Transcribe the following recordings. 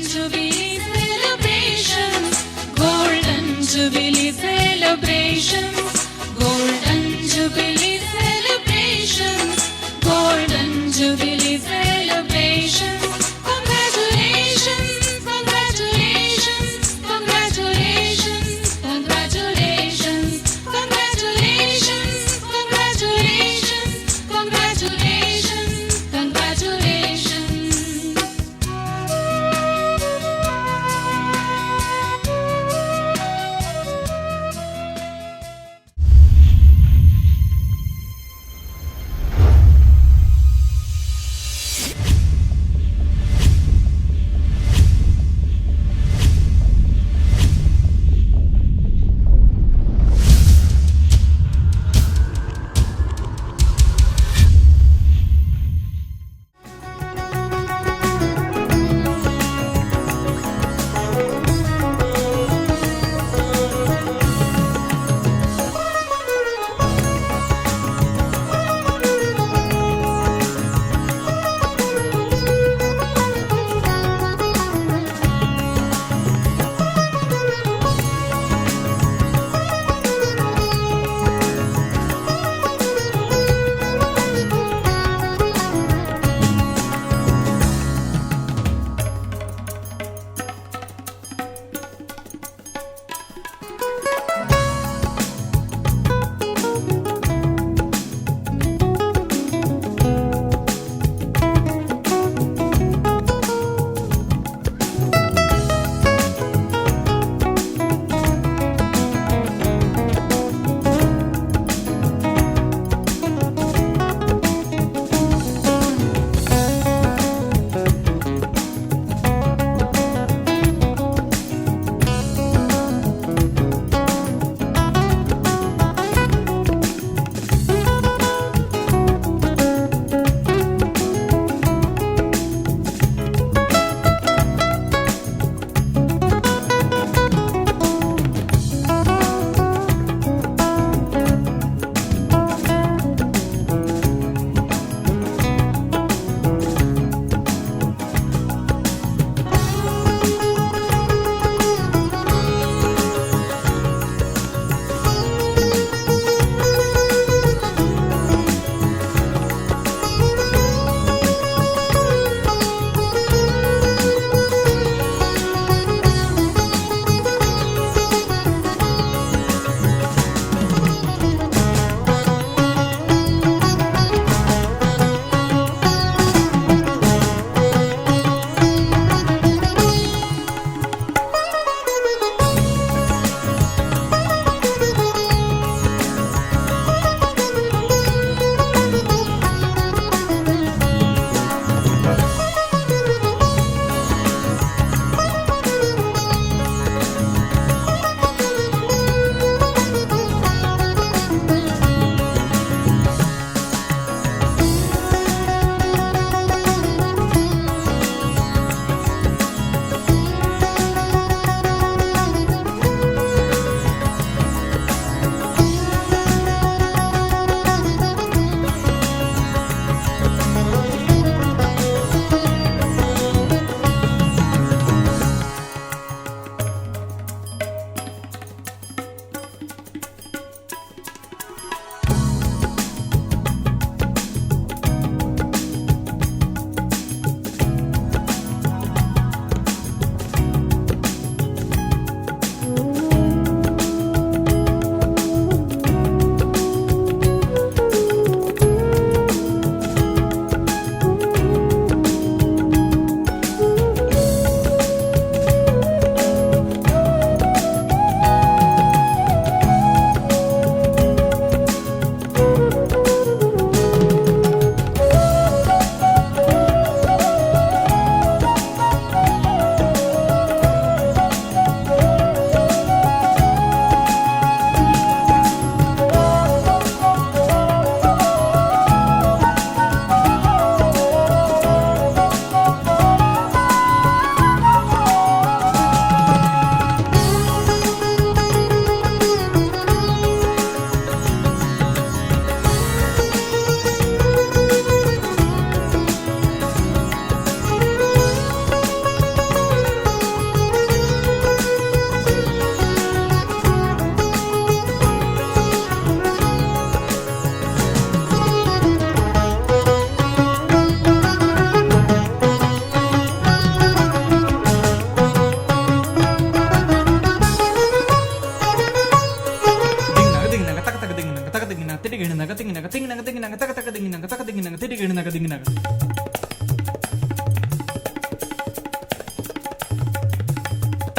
Jubilee celebrations, Golden Jubilee celebrations, Golden Jubilee celebrations, Golden Jubilee celebrations. Congratulations, congratulations, congratulations, congratulations, congratulations, congratulations, congratulations, congratulations.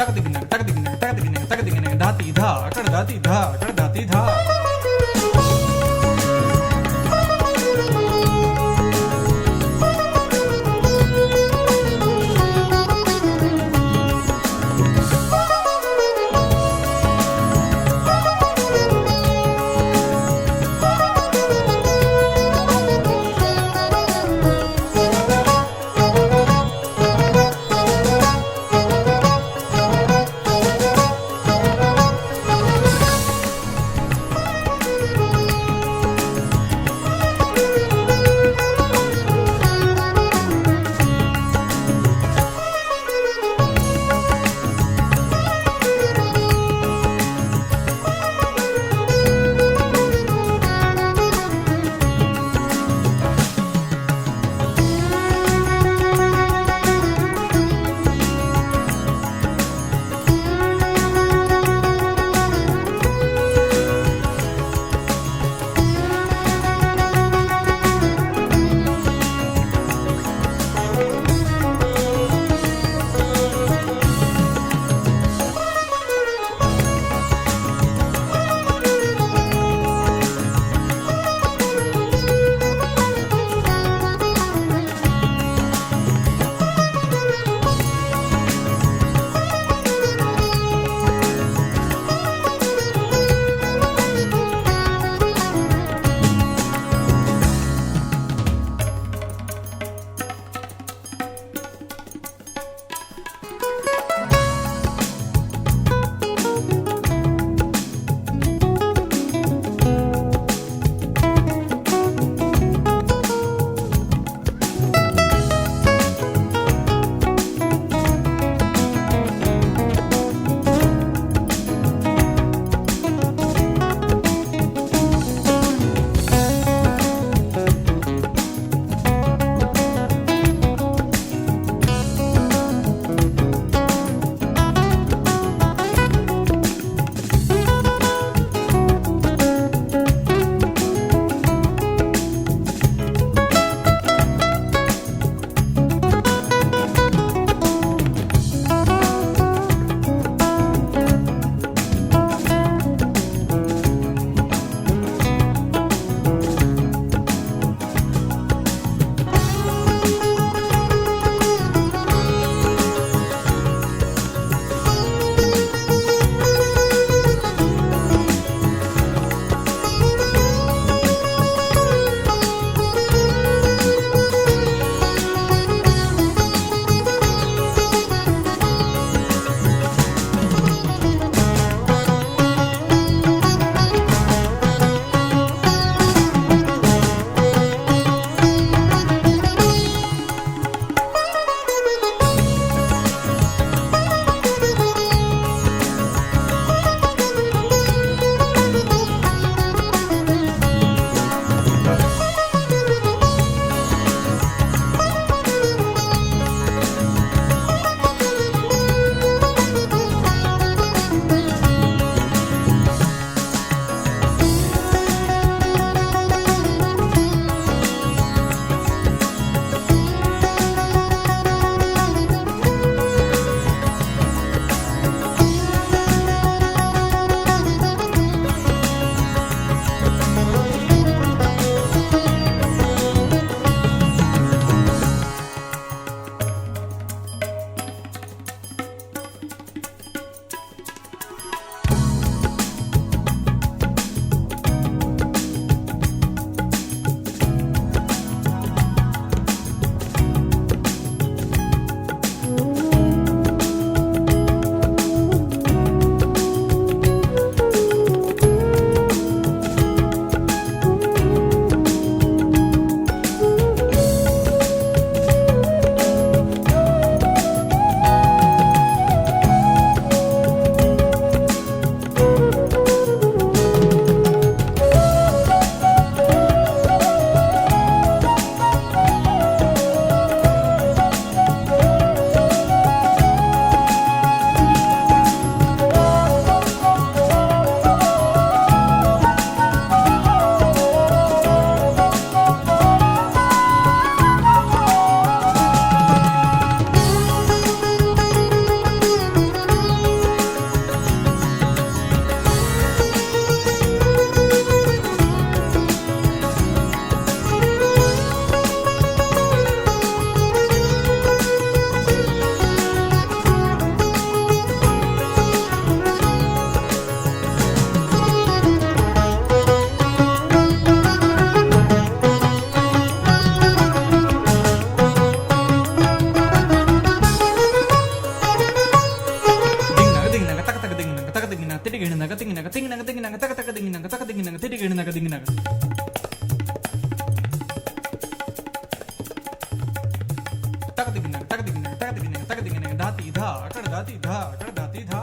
ತಗದಿಗಿನ ತಗದಿಗಿನ ತಗದಿಗಿನ ತಗದಿಗಿನ ಧಾತಿ ಧಾ ಕಡದಾತಿ ಧಾ ಕಡದಾತಿ ಧಾ. తింగినగ తింగినగ తగ తగ దింగినగ తగ దింగినగ తిరిగినగ దింగినగ తగ దింగినగ తగ దింగినగ తగ దింగినగ తగ దింగినగ దాతి ధా అక్కడ దాతి ధా అక్కడ దాతి ధా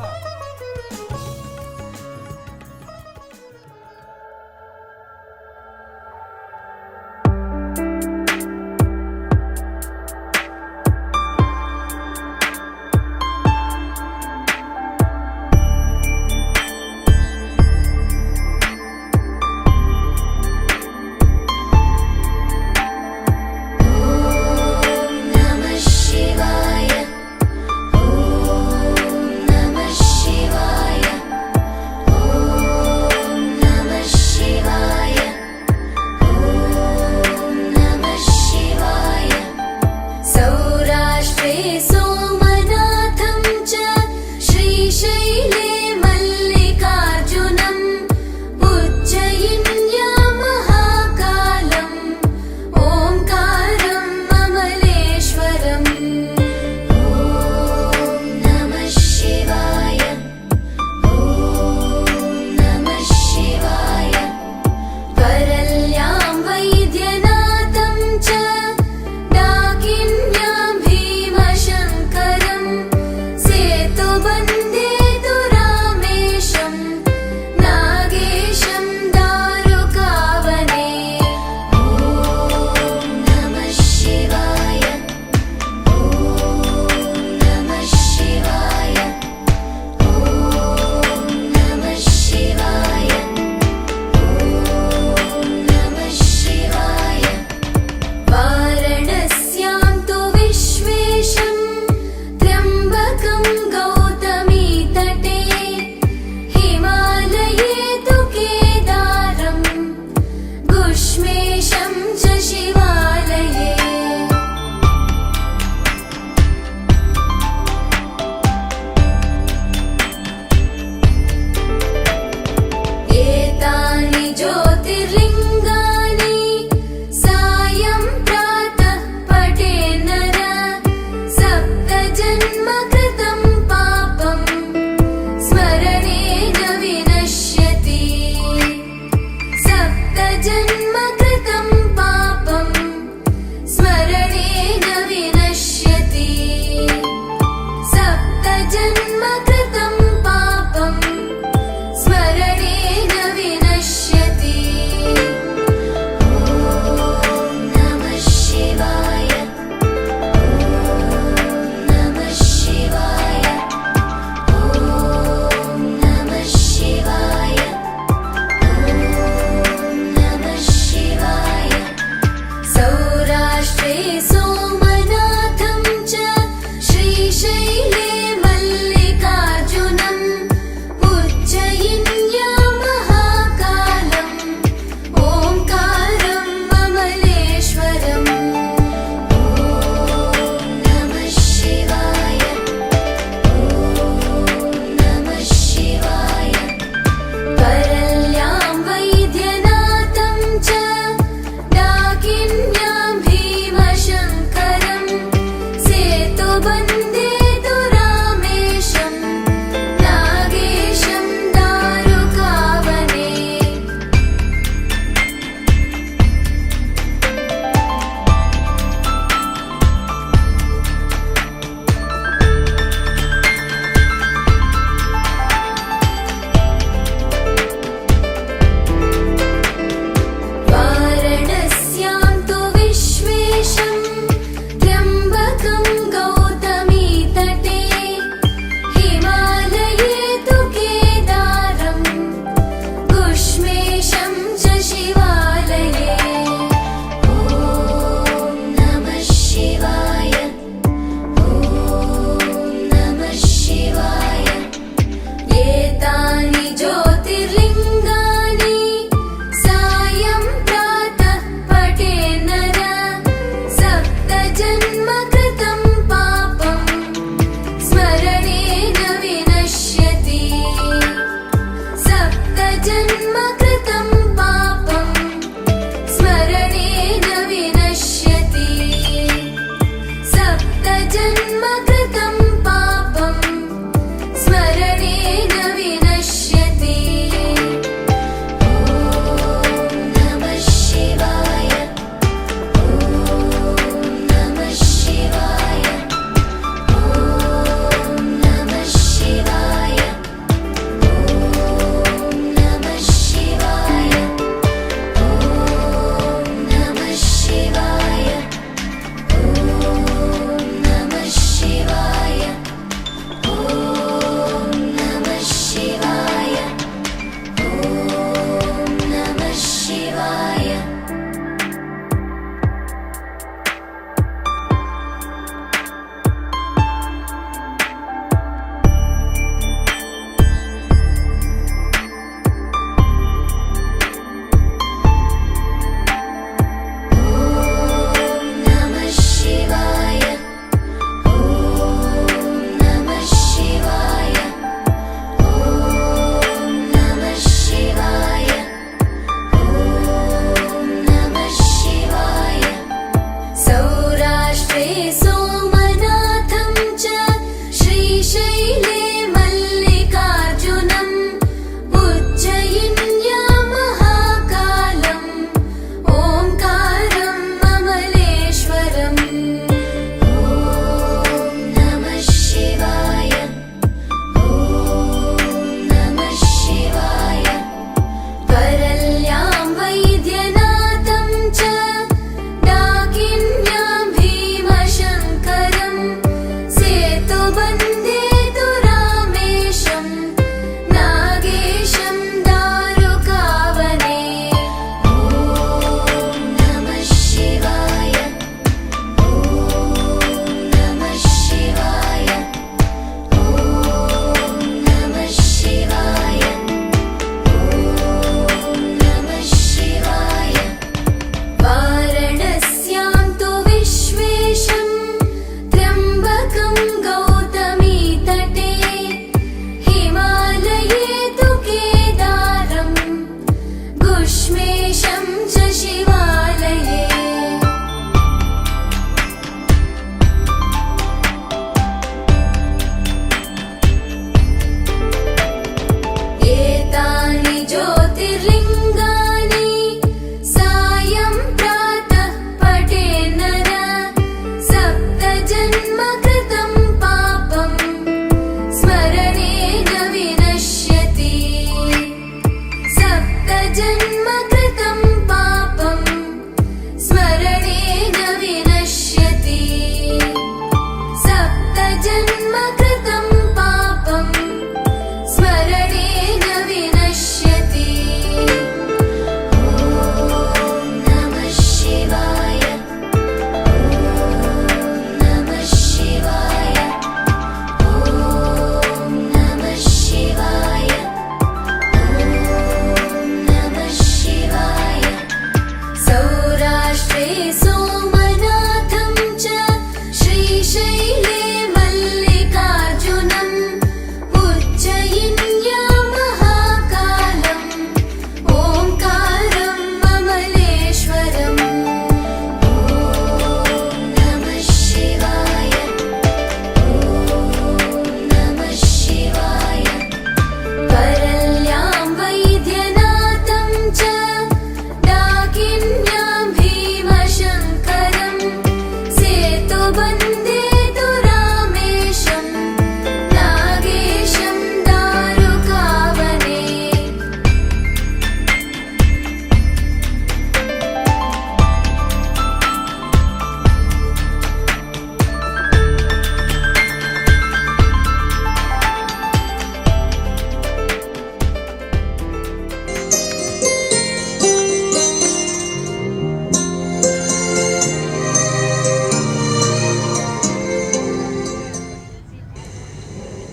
Shiva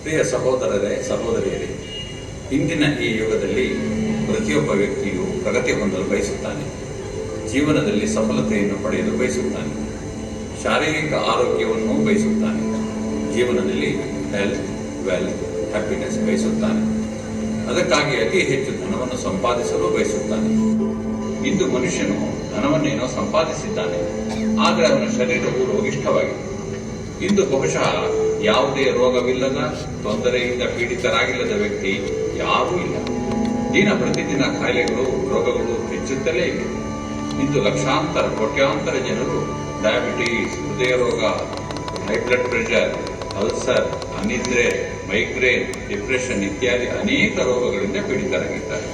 ಪ್ರಿಯ ಸಹೋದರರೇ, ಸಹೋದರಿಯರೇ, ಇಂದಿನ ಈ ಯುಗದಲ್ಲಿ ಪ್ರತಿಯೊಬ್ಬ ವ್ಯಕ್ತಿಯು ಪ್ರಗತಿ ಹೊಂದಲು ಬಯಸುತ್ತಾನೆ. ಜೀವನದಲ್ಲಿ ಸಫಲತೆಯನ್ನು ಪಡೆಯಲು ಬಯಸುತ್ತಾನೆ. ಶಾರೀರಿಕ ಆರೋಗ್ಯವನ್ನು ಬಯಸುತ್ತಾನೆ. ಜೀವನದಲ್ಲಿ ಹೆಲ್ತ್, ವೆಲ್ತ್, ಹ್ಯಾಪಿನೆಸ್ ಬಯಸುತ್ತಾನೆ. ಅದಕ್ಕಾಗಿ ಅತಿ ಹೆಚ್ಚು ಧನವನ್ನು ಸಂಪಾದಿಸಲು ಬಯಸುತ್ತಾನೆ. ಇಂದು ಮನುಷ್ಯನು ಧನವನ್ನೇನೋ ಸಂಪಾದಿಸಿದ್ದಾನೆ, ಆದರೆ ಅವನ ಶರೀರವು ರೋಗಿಷ್ಠವಾಗಿದೆ. ಇಂದು ಬಹುಶಃ ಯಾವುದೇ ರೋಗವಿಲ್ಲದ, ತೊಂದರೆಯಿಂದ ಪೀಡಿತರಾಗಿಲ್ಲದ ವ್ಯಕ್ತಿ ಯಾರೂ ಇಲ್ಲ. ದಿನ ಪ್ರತಿದಿನ ಕಾಯಿಲೆಗಳು, ರೋಗಗಳು ಹೆಚ್ಚುತ್ತಲೇ ಇವೆ. ಇಂದು ಲಕ್ಷಾಂತರ, ಕೋಟ್ಯಾಂತರ ಜನರು ಡಯಾಬಿಟೀಸ್, ಹೃದಯ ರೋಗ, ಹೈ ಬ್ಲಡ್ ಪ್ರೆಷರ್, ಅಲ್ಸರ್, ಅನಿದ್ರೆ, ಮೈಗ್ರೇನ್, ಡಿಪ್ರೆಷನ್ ಇತ್ಯಾದಿ ಅನೇಕ ರೋಗಗಳಿಂದ ಪೀಡಿತರಾಗಿದ್ದಾರೆ.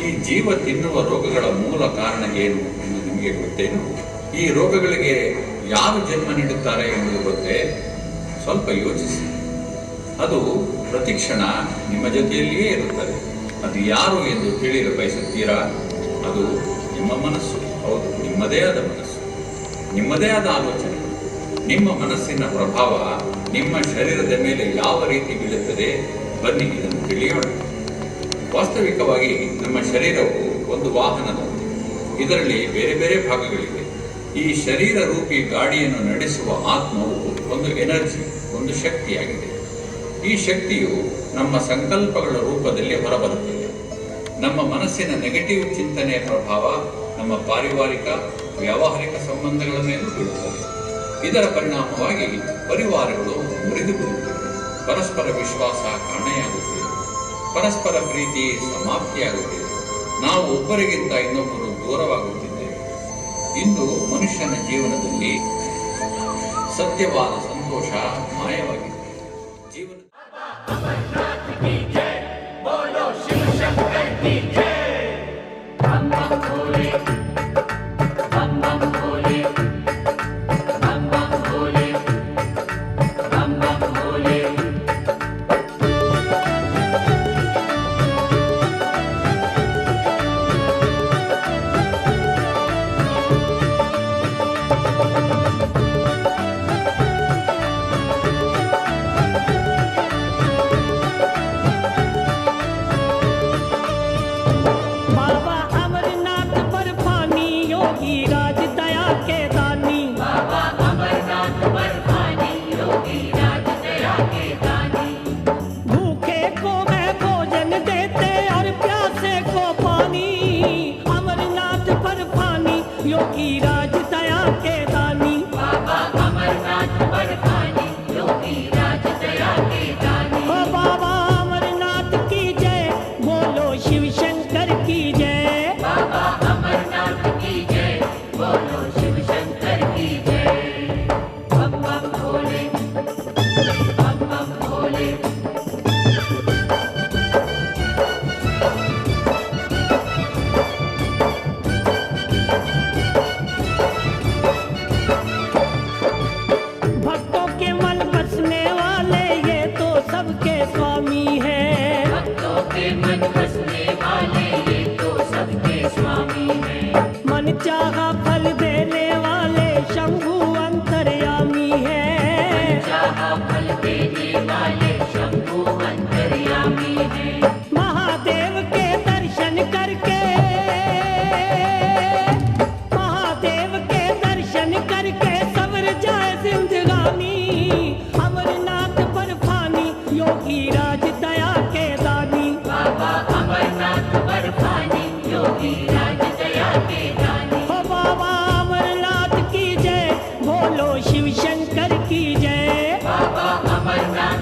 ಈ ಜೀವ ತಿನ್ನುವ ರೋಗಗಳ ಮೂಲ ಕಾರಣ ಏನು ಎಂದು ನಿಮಗೆ ಗೊತ್ತೇನು? ಈ ರೋಗಗಳಿಗೆ ಯಾರು ಜನ್ಮ ನೀಡುತ್ತಾರೆ ಎಂಬುದು ಗೊತ್ತೇ? ಸ್ವಲ್ಪ ಯೋಚಿಸಿ. ಅದು ಪ್ರತಿಕ್ಷಣ ನಿಮ್ಮ ಜೊತೆಯಲ್ಲಿಯೇ ಇರುತ್ತದೆ. ಅದು ಯಾರು ಎಂದು ತಿಳಿಯಲು ಬಯಸುತ್ತೀರಾ? ಅದು ನಿಮ್ಮ ಮನಸ್ಸು. ಹೌದು, ನಿಮ್ಮದೇ ಆದ ಮನಸ್ಸು, ನಿಮ್ಮದೇ ಆದ ಆಲೋಚನೆ. ನಿಮ್ಮ ಮನಸ್ಸಿನ ಪ್ರಭಾವ ನಿಮ್ಮ ಶರೀರದ ಮೇಲೆ ಯಾವ ರೀತಿ ಬೀಳುತ್ತದೆ? ಬನ್ನಿ ಇದನ್ನು ತಿಳಿಯೋಣ. ವಾಸ್ತವಿಕವಾಗಿ ನಮ್ಮ ಶರೀರವು ಒಂದು ವಾಹನದಂತೆ. ಇದರಲ್ಲಿ ಬೇರೆ ಬೇರೆ ಭಾಗಗಳಿವೆ. ಈ ಶರೀರ ರೂಪಿ ಗಾಡಿಯನ್ನು ನಡೆಸುವ ಆತ್ಮವು ಒಂದು ಎನರ್ಜಿ, ಒಂದು ಶಕ್ತಿಯಾಗಿದೆ. ಈ ಶಕ್ತಿಯು ನಮ್ಮ ಸಂಕಲ್ಪಗಳ ರೂಪದಲ್ಲಿ ಹೊರಬರುತ್ತದೆ. ನಮ್ಮ ಮನಸ್ಸಿನ ನೆಗೆಟಿವ್ ಚಿಂತನೆಯ ಪ್ರಭಾವ ನಮ್ಮ ಪಾರಿವಾರಿಕ, ವ್ಯಾವಹಾರಿಕ ಸಂಬಂಧಗಳ ಮೇಲೂ ಬೀಳುತ್ತದೆ. ಇದರ ಪರಿಣಾಮವಾಗಿ ಪರಿವಾರಗಳು ಮುರಿದು ಬೀಳುತ್ತವೆ. ಪರಸ್ಪರ ವಿಶ್ವಾಸ ಕಾಣೆಯಾಗುತ್ತದೆ. ಪರಸ್ಪರ ಪ್ರೀತಿ ಸಮಾಪ್ತಿಯಾಗುತ್ತದೆ. ನಾವು ಒಬ್ಬರಿಗಿಂತ ಇನ್ನೊಬ್ಬರು ದೂರವಾಗುತ್ತಿದ್ದೇವೆ. ಇಂದು ಮನುಷ್ಯನ ಜೀವನದಲ್ಲಿ ಸತ್ಯವಾದ ಸಂತೋಷ ಮಾಯವಾಗಿದೆ. ಜೀವನ योगी राज दया के दानी, बाबा अमरनाथ बर्फानी, योगी राज दया के दानी। ओ बाबा अमरनाथ की जय, बोलो शिव शंकर की जय। बाबा अमरनाथ की जय, बोलो शिव शंकर की जय। बम बम भोले, बम बम भोले। भक्तों के मन बसने वाले ये तो सबके स्वामी है। भक्तों के मन बसने वाले ये तो सबके स्वामी हैं। मन चाहा फल देने वाले शंभु अंतर्यामी है। चाहा फल देने वाले शंभु अंतर्यामी हैं। महादेव के दर्शन करके, महादेव के दर्शन करके सवर जाए जिंदगानी। अमरनाथ बर्फानी, योगी राज दया के दानी। बाबा अमरनाथ बर्फानी, योगी राज दया के दानी। हो बाबा अमरनाथ की जय, बोलो शिव शंकर की जय। बाबा अमरनाथ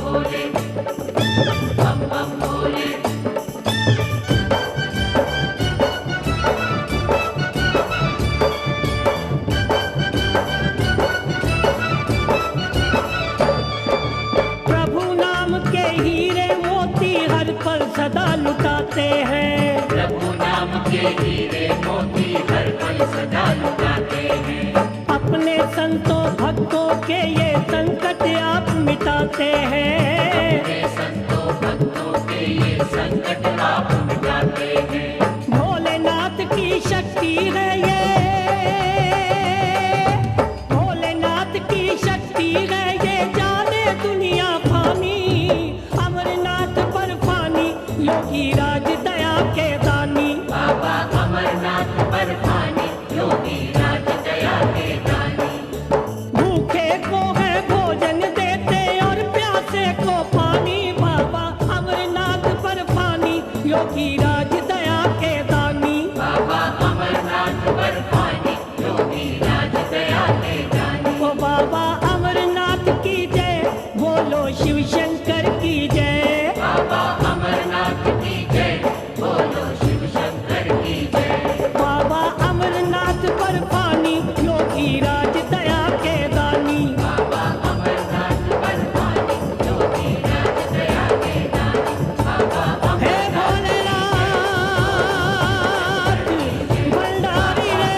भोले बम बम भोले प्रभु नाम के हीरे मोती हर पल सदा लुटाते हैं। प्रभु नाम के हीरे मोती हर पल सदा लुटाते हैं। अपने संतों भक्तों के ये संकट आप मिटाते हैं। अपने संतों भक्तों के ये संकट आप मिटाते हैं। भोलेनाथ की शक्ति है ये, भोलेनाथ की शक्ति है ये, जाने दुनिया फानी, अमरनाथ पर फानी, योगी राज दया के दानी। बाबा अमरनाथ पर फानी, योगी राज दया के दानी। भूखे को है भोजन देते और प्यासे को पानी, बाबा अमरनाथ पर फानी, योगी राज दया के दानी। बाबा अमरनाथ पर फानी, योगी राज दया के दानी। ओ बाबा अमरनाथ की जय, बोलो शिव शंकर की जय। बाबा अमरनाथ की जय, बोलो शिव शंकर की जय। बाबा अमरनाथ पर फानी, योगी राज दया के दानी। बाबा अमरनाथ पर फानी, योगी राज दया के दानी। बाबा हे भोलेनाथ भंडारी रे।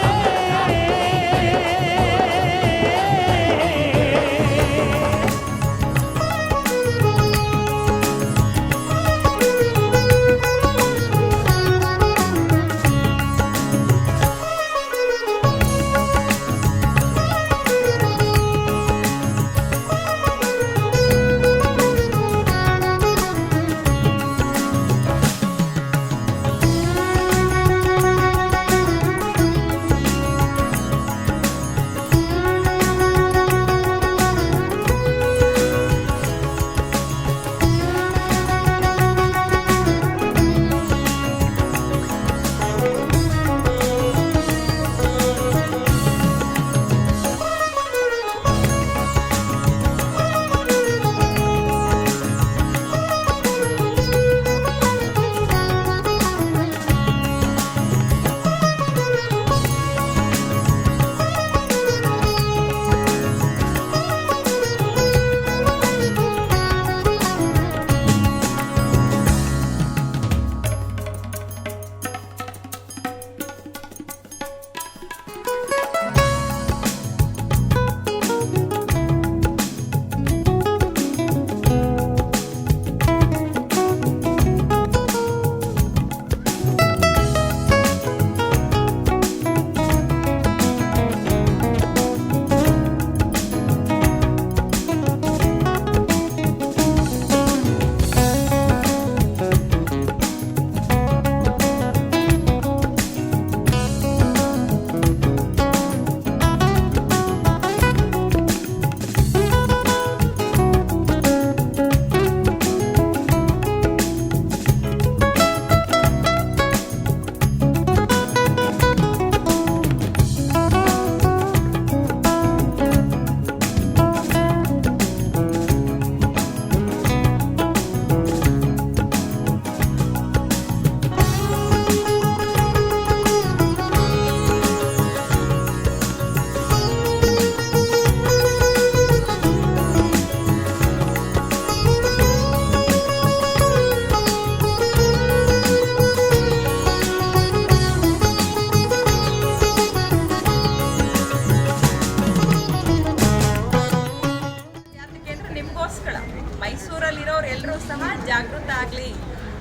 ಎಲ್ಲರೂ ಸಹ ಜಾಗೃತ ಆಗಲಿ.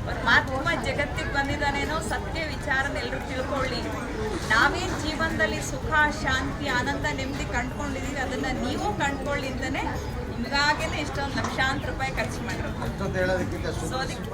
ಪರಮಾತ್ಮ ಜಗತ್ತಿಗೆ ಬಂದಿದ್ದಾನೇನೋ ಸತ್ಯ ವಿಚಾರನ ಎಲ್ಲರೂ ತಿಳ್ಕೊಳ್ಳಿ. ನಾವೇನು ಜೀವನದಲ್ಲಿ ಸುಖ ಶಾಂತಿ ಆನಂದ ನೆಮ್ಮದಿ ಕಂಡುಕೊಂಡಿದ್ದೀವಿ ಅದನ್ನು ನೀವು ಕಂಡುಕೊಳ್ಳಿ ಅಂತಲೇ ನಿಮಗಾಗೇನೆ ಇಷ್ಟೊಂದು ಲಕ್ಷಾಂತರ ರೂಪಾಯಿ ಖರ್ಚು ಮಾಡಿರೋದು. ಸೊ ಅದಕ್ಕೆ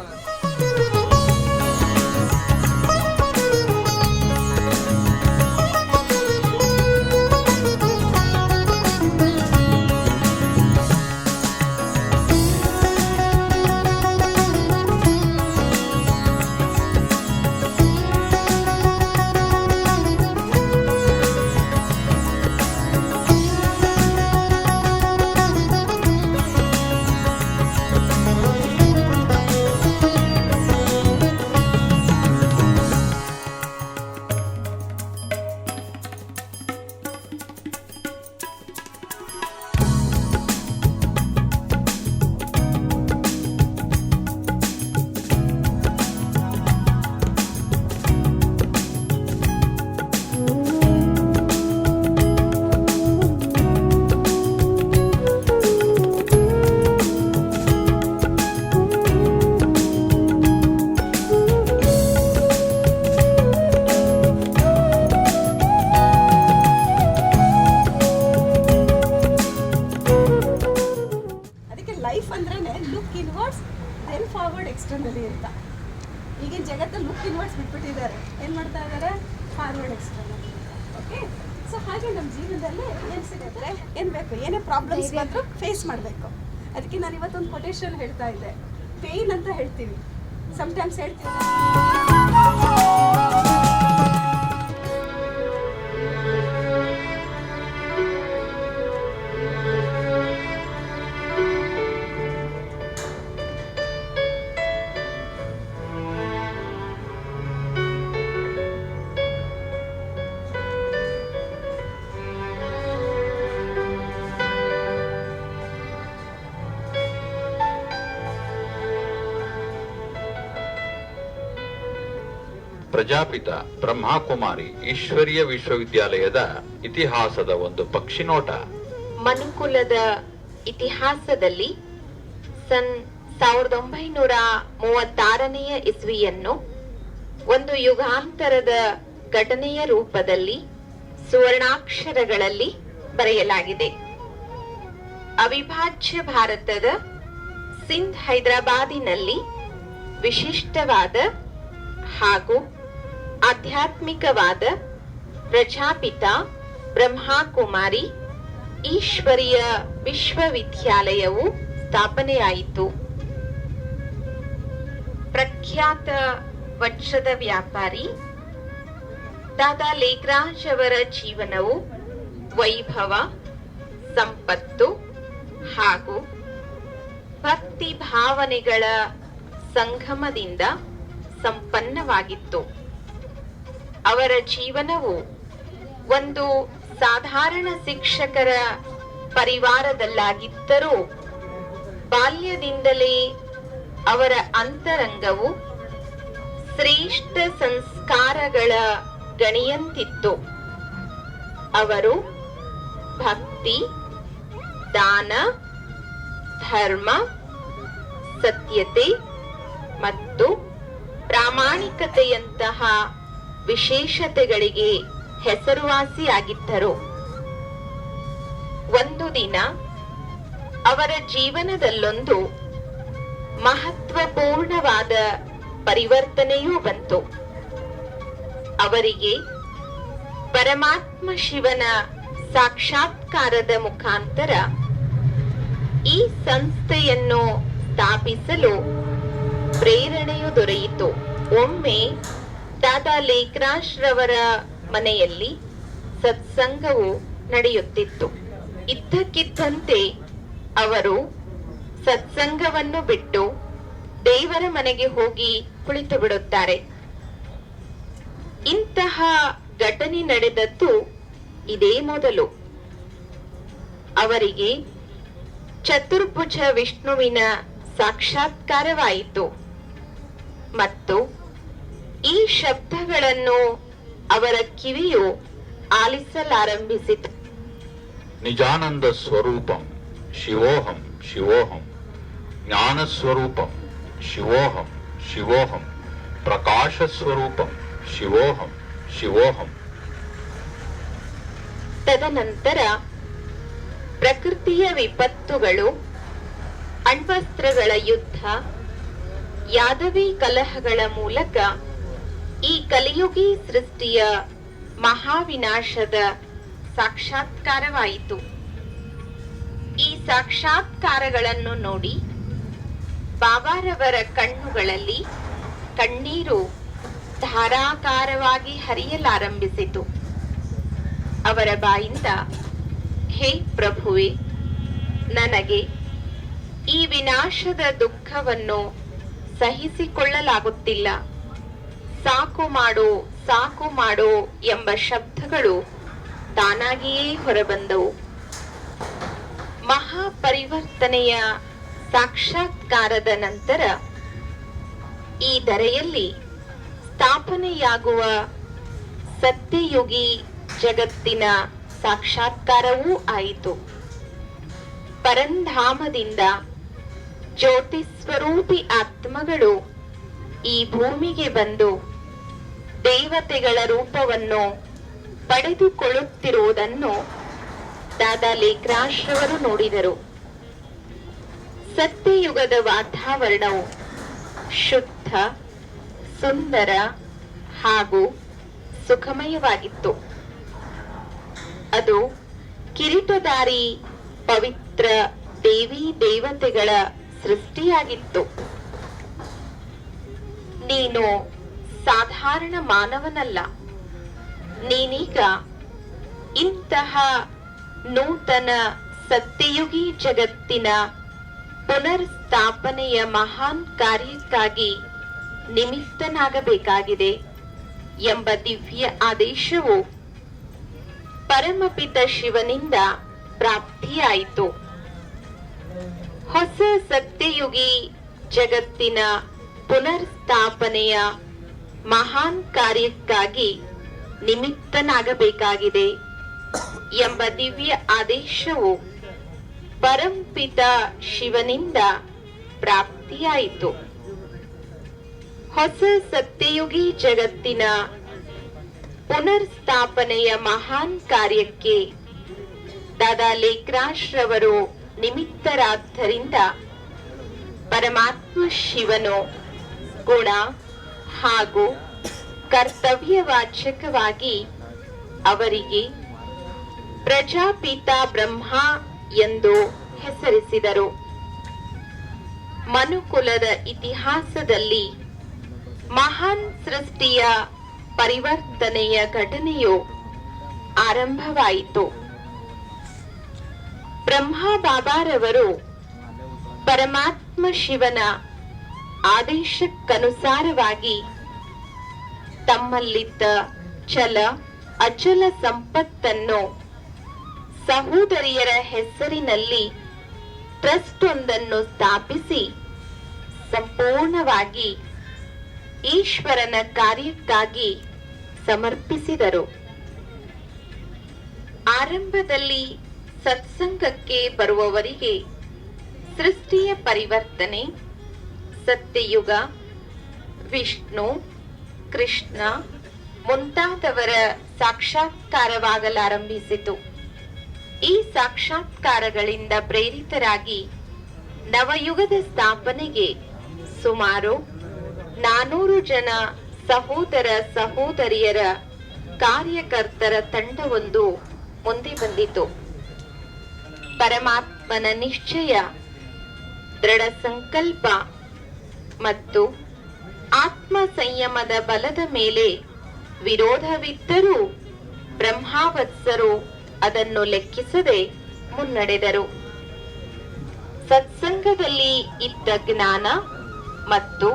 ದೆನ್ ಫಾರ್ವರ್ಡ್ ಎಕ್ಸ್ಟರ್ನಲಿ ಅಂತ. ಈಗಿನ ಜಗತ್ತಲ್ಲಿ ಲುಕ್ ಇನ್ವರ್ಡ್ಸ್ ಬಿಟ್ಬಿಟ್ಟಿದ್ದಾರೆ. ಏನು ಮಾಡ್ತಾ ಇದ್ದಾರೆ? Forward externally. ಓಕೆ, ಸೊ ಹಾಗೆ ನಮ್ಮ ಜೀವನದಲ್ಲಿ ಏನು ಸಿಗುತ್ತೆ, ಏನು ಬೇಕು, ಏನೇ ಪ್ರಾಬ್ಲಮ್ಸ್ ಬಂದರೂ ಫೇಸ್ ಮಾಡಬೇಕು. ಅದಕ್ಕೆ ನಾನು ಇವತ್ತೊಂದು ಕೊಟೇಶನ್ ಹೇಳ್ತಾ ಇದ್ದೆ, ಪೇಯ್ನ್ ಅಂತ ಹೇಳ್ತೀವಿ, ಸಮ್ಟೈಮ್ಸ್ ಹೇಳ್ತೀವಿ. ಪ್ರಜಾಪಿತ ಬ್ರಹ್ಮಕುಮಾರಿ ಈಶ್ವರೀಯ ವಿಶ್ವವಿದ್ಯಾಲಯದ ಇತಿಹಾಸದ ಒಂದು ಪಕ್ಷಿನೋಟ. ಮನುಕುಲದ ಇತಿಹಾಸದಲ್ಲಿ ಸನ್ 1936ನೇ ಇಸ್ವಿಯನ್ನು ಒಂದು ಯುಗಾಂತರದ ಘಟನೆಯ ರೂಪದಲ್ಲಿ ಸುವರ್ಣಾಕ್ಷರಗಳಲ್ಲಿ ಬರೆಯಲಾಗಿದೆ. ಅವಿಭಾಜ್ಯ ಭಾರತದ ಸಿಂಧ್ ಹೈದರಾಬಾದಿನಲ್ಲಿ ವಿಶಿಷ್ಟವಾದ ಹಾಗೂ ಆಧ್ಯಾತ್ಮಿಕವಾದ ಪ್ರಜಾಪಿತ ಬ್ರಹ್ಮಕುಮಾರಿ ಈಶ್ವರೀಯ ವಿಶ್ವವಿದ್ಯಾಲಯವು ಸ್ಥಾಪನೆಯಾಯಿತು. ಪ್ರಖ್ಯಾತ ವಜ್ರದ ವ್ಯಾಪಾರಿ ದಾದಾ ಲೇಖರಾಜ್ ಅವರ ಜೀವನವು ವೈಭವ, ಸಂಪತ್ತು ಹಾಗೂ ಭಕ್ತಿ ಭಾವನೆಗಳ ಸಂಗಮದಿಂದ ಸಂಪನ್ನವಾಗಿತ್ತು. ಅವರ ಜೀವನವು ಒಂದು ಸಾಧಾರಣ ಶಿಕ್ಷಕರ ಪರಿವಾರದಲ್ಲಾಗಿದ್ದರೂ ಬಾಲ್ಯದಿಂದಲೇ ಅವರ ಅಂತರಂಗವು ಶ್ರೇಷ್ಠ ಸಂಸ್ಕಾರಗಳ ಗಣಿಯಂತಿತ್ತು. ಅವರು ಭಕ್ತಿ, ದಾನ, ಧರ್ಮ, ಸತ್ಯತೆ ಮತ್ತು ಪ್ರಾಮಾಣಿಕತೆಯಂತಹ ವಿಶೇಷತೆಗಳಿಗೆ ಹೆಸರುವಾಸಿಯಾಗಿದ್ದರು. ಒಂದು ದಿನ ಅವರ ಜೀವನದಲ್ಲೊಂದು ಮಹತ್ವಪೂರ್ಣವಾದ ಪರಿವರ್ತನೆಯೂ ಬಂತು. ಅವರಿಗೆ ಪರಮಾತ್ಮ ಶಿವನ ಸಾಕ್ಷಾತ್ಕಾರದ ಮುಖಾಂತರ ಈ ಸಂಸ್ಥೆಯನ್ನು ಸ್ಥಾಪಿಸಲು ಪ್ರೇರಣೆಯು ದೊರೆಯಿತು. ಒಮ್ಮೆ ದಾದಾ ಲೇಖರಾಜ್ ರವರ ಮನೆಯಲ್ಲಿ ಸತ್ಸಂಗವು ನಡೆಯುತ್ತಿತ್ತು. ಇದ್ದಕ್ಕಿದ್ದಂತೆ ಅವರು ಸತ್ಸಂಗವನ್ನು ಬಿಟ್ಟು ದೇವರ ಮನೆಗೆ ಹೋಗಿ ಕುಳಿತು ಬಿಡುತ್ತಾರೆ. ಇಂತಹ ಘಟನೆ ನಡೆದದ್ದು ಇದೇ ಮೊದಲು. ಅವರಿಗೆ ಚತುರ್ಭುಜ ವಿಷ್ಣುವಿನ ಸಾಕ್ಷಾತ್ಕಾರವಾಯಿತು ಮತ್ತು ಈ ಶಬ್ದಗಳನ್ನು ಅವರ ಕಿವಿಯು ಆಲಿಸಲಾರಂಭಿಸಿತು. ನಿಜಾನಂದ ಸ್ವರೂಪಂ ಶಿವೋಹಂ ಶಿವೋಹಂ, ಜ್ಞಾನ ಸ್ವರೂಪಂ ಶಿವೋಹಂ ಶಿವೋಹಂ, ಪ್ರಕಾಶ ಸ್ವರೂಪಂ ಶಿವೋಹಂ ಶಿವೋಹಂ. ತದನಂತರ ಪ್ರಕೃತಿಯ ವಿಪತ್ತುಗಳು, ಅಣ್ವಸ್ತ್ರಗಳ ಯುದ್ಧ, ಯಾದವಿ ಕಲಹಗಳ ಮೂಲಕ ಈ ಕಲಿಯುಗಿ ಸೃಷ್ಟಿಯ ಮಹಾವಿನಾಶದ ಸಾಕ್ಷಾತ್ಕಾರವಾಯಿತು. ಈ ಸಾಕ್ಷಾತ್ಕಾರಗಳನ್ನು ನೋಡಿ ಬಾಬಾರವರ ಕಣ್ಣುಗಳಲ್ಲಿ ಕಣ್ಣೀರು ಧಾರಾಕಾರವಾಗಿ ಹರಿಯಲಾರಂಭಿಸಿತು. ಅವರ ಬಾಯಿಂದ, ಹೇ ಪ್ರಭುವೆ, ನನಗೆ ಈ ವಿನಾಶದ ದುಃಖವನ್ನು ಸಹಿಸಿಕೊಳ್ಳಲಾಗುತ್ತಿಲ್ಲ, ಸಾಕು ಮಾಡು ಸಾಕು ಮಾಡು ಎಂಬ ಶಬ್ದಗಳು ತಾನಾಗಿಯೇ ಹೊರಬಂದವು. ಮಹಾಪರಿವರ್ತನೆಯ ಸಾಕ್ಷಾತ್ಕಾರದ ನಂತರ ಈ ಧರೆಯಲ್ಲಿ ಸ್ಥಾಪನೆಯಾಗುವ ಸತ್ಯಯುಗಿ ಜಗತ್ತಿನ ಸಾಕ್ಷಾತ್ಕಾರವೂ ಆಯಿತು. ಪರಂಧಾಮದಿಂದ ಜ್ಯೋತಿ ಸ್ವರೂಪಿ ಆತ್ಮಗಳು ಈ ಭೂಮಿಗೆ ಬಂದು ದೇವತೆಗಳ ರೂಪವನ್ನು ಪಡೆದುಕೊಳ್ಳುತ್ತಿರುವುದನ್ನು ದಾದಾ ಲೇಖರಾಜ್ ರವರು ನೋಡಿದರು. ಸತ್ಯಯುಗದ ವಾತಾವರಣವು ಶುದ್ಧ, ಸುಂದರ ಹಾಗೂ ಸುಖಮಯವಾಗಿತ್ತು. ಅದು ಕಿರೀಟಧಾರಿ ಪವಿತ್ರ ದೇವಿ ದೇವತೆಗಳ ಸೃಷ್ಟಿಯಾಗಿತ್ತು. ನೀನು ಸಾಧಾರಣ ಮಾನವನಲ್ಲ. ನೀನೀಗ ಇಂತಹ ನೂತನ ಸತ್ಯಯುಗಿ ಜಗತ್ತಿನ ಪುನರ್ ಸ್ಥಾಪನೆಯ ಮಹಾನ್ ಕಾರ್ಯಕ್ಕಾಗಿ ನಿಮಿತ್ತನಾಗಬೇಕಾಗಿದೆ ಎಂಬ ದಿವ್ಯ ಆದೇಶವು ಪರಮಪಿತ ಶಿವನಿಂದ ಪ್ರಾಪ್ತಿಯಾಯಿತು. ಹೊಸ ಸತ್ಯಯುಗಿ ಜಗತ್ತಿನ ಪುನರ್ ಸ್ಥಾಪನೆಯ ಮಹಾನ್ ಕಾರ್ಯಕ್ಕಾಗಿ ನಿಮಿತ್ತನಾಗಬೇಕಾಗಿದೆ ಎಂಬ ದಿವ್ಯ ಆದೇಶವು ಪರಂಪಿತ ಶಿವನಿಂದ ಪ್ರಾಪ್ತಿಯಾಯಿತು. ಹೊಸ ಸತ್ಯಯುಗಿ ಜಗತ್ತಿನ ಪುನರ್ ಸ್ಥಾಪನೆಯ ಮಹಾನ್ ಕಾರ್ಯಕ್ಕೆ ದಾದಾ ಲೇಕ್ರಾಜ್ ರವರು ನಿಮಿತ್ತರಾದ್ದರಿಂದ ಪರಮಾತ್ಮ ಶಿವನು ಗುಣ ಹಾಗೂ ಕರ್ತವ್ಯವಾಚಕವಾಗಿ ಅವರಿಗೆ ಪ್ರಜಾಪಿತ ಬ್ರಹ್ಮ ಎಂದು ಹೆಸರಿಸಿದರು. ಮನುಕುಲದ ಇತಿಹಾಸದಲ್ಲಿ ಮಹಾನ್ ಸೃಷ್ಟಿಯ ಪರಿವರ್ತನೆಯ ಘಟನೆಯು ಆರಂಭವಾಯಿತು. ಬ್ರಹ್ಮ ಬಾಬಾರವರು ಪರಮಾತ್ಮ ಶಿವನ ಆದೇಶಕ್ಕನುಸಾರವಾಗಿ ತಮ್ಮಲ್ಲಿದ್ದ ಚಲ ಅಚಲ ಸಂಪತ್ತನ್ನು ಸಹೋದರಿಯರ ಹೆಸರಿನಲ್ಲಿ ಟ್ರಸ್ಟ್ ಒಂದನ್ನು ಸ್ಥಾಪಿಸಿ ಸಂಪೂರ್ಣವಾಗಿ ಈಶ್ವರನ ಕಾರ್ಯಕ್ಕಾಗಿ ಸಮರ್ಪಿಸಿದರು. ಆರಂಭದಲ್ಲಿ ಸತ್ಸಂಗಕ್ಕೆ ಬರುವವರಿಗೆ ಸೃಷ್ಟಿಯ ಪರಿವರ್ತನೆ, ಸತ್ಯಯುಗ, ವಿಷ್ಣು, ಕೃಷ್ಣ ಮುಂತಾದವರ ಸಾಕ್ಷಾತ್ಕಾರವಾಗಲಾರಂಭಿಸಿತು. ಈ ಸಾಕ್ಷಾತ್ಕಾರಗಳಿಂದ ಪ್ರೇರಿತರಾಗಿ ನವಯುಗದ ಸ್ಥಾಪನೆಗೆ ಸುಮಾರು 400 ಜನ ಸಹೋದರ ಸಹೋದರಿಯರ ಕಾರ್ಯಕರ್ತರ ತಂಡವೊಂದು ಮುಂದೆ ಬಂದಿತು. ಪರಮಾತ್ಮನ ನಿಶ್ಚಯ, ದೃಢ ಸಂಕಲ್ಪ ಮತ್ತು ಆತ್ಮ ಸಂಯಮದ ಬಲದ ಮೇಲೆ ವಿರೋಧವಿದ್ದರೂ ಬ್ರಹ್ಮಾವತ್ಸರು ಅದನ್ನು ಲೆಕ್ಕಿಸದೆ ಮುನ್ನಡೆದರು. ಸತ್ಸಂಗದಲ್ಲಿ ಇದ್ದ ಜ್ಞಾನ ಮತ್ತು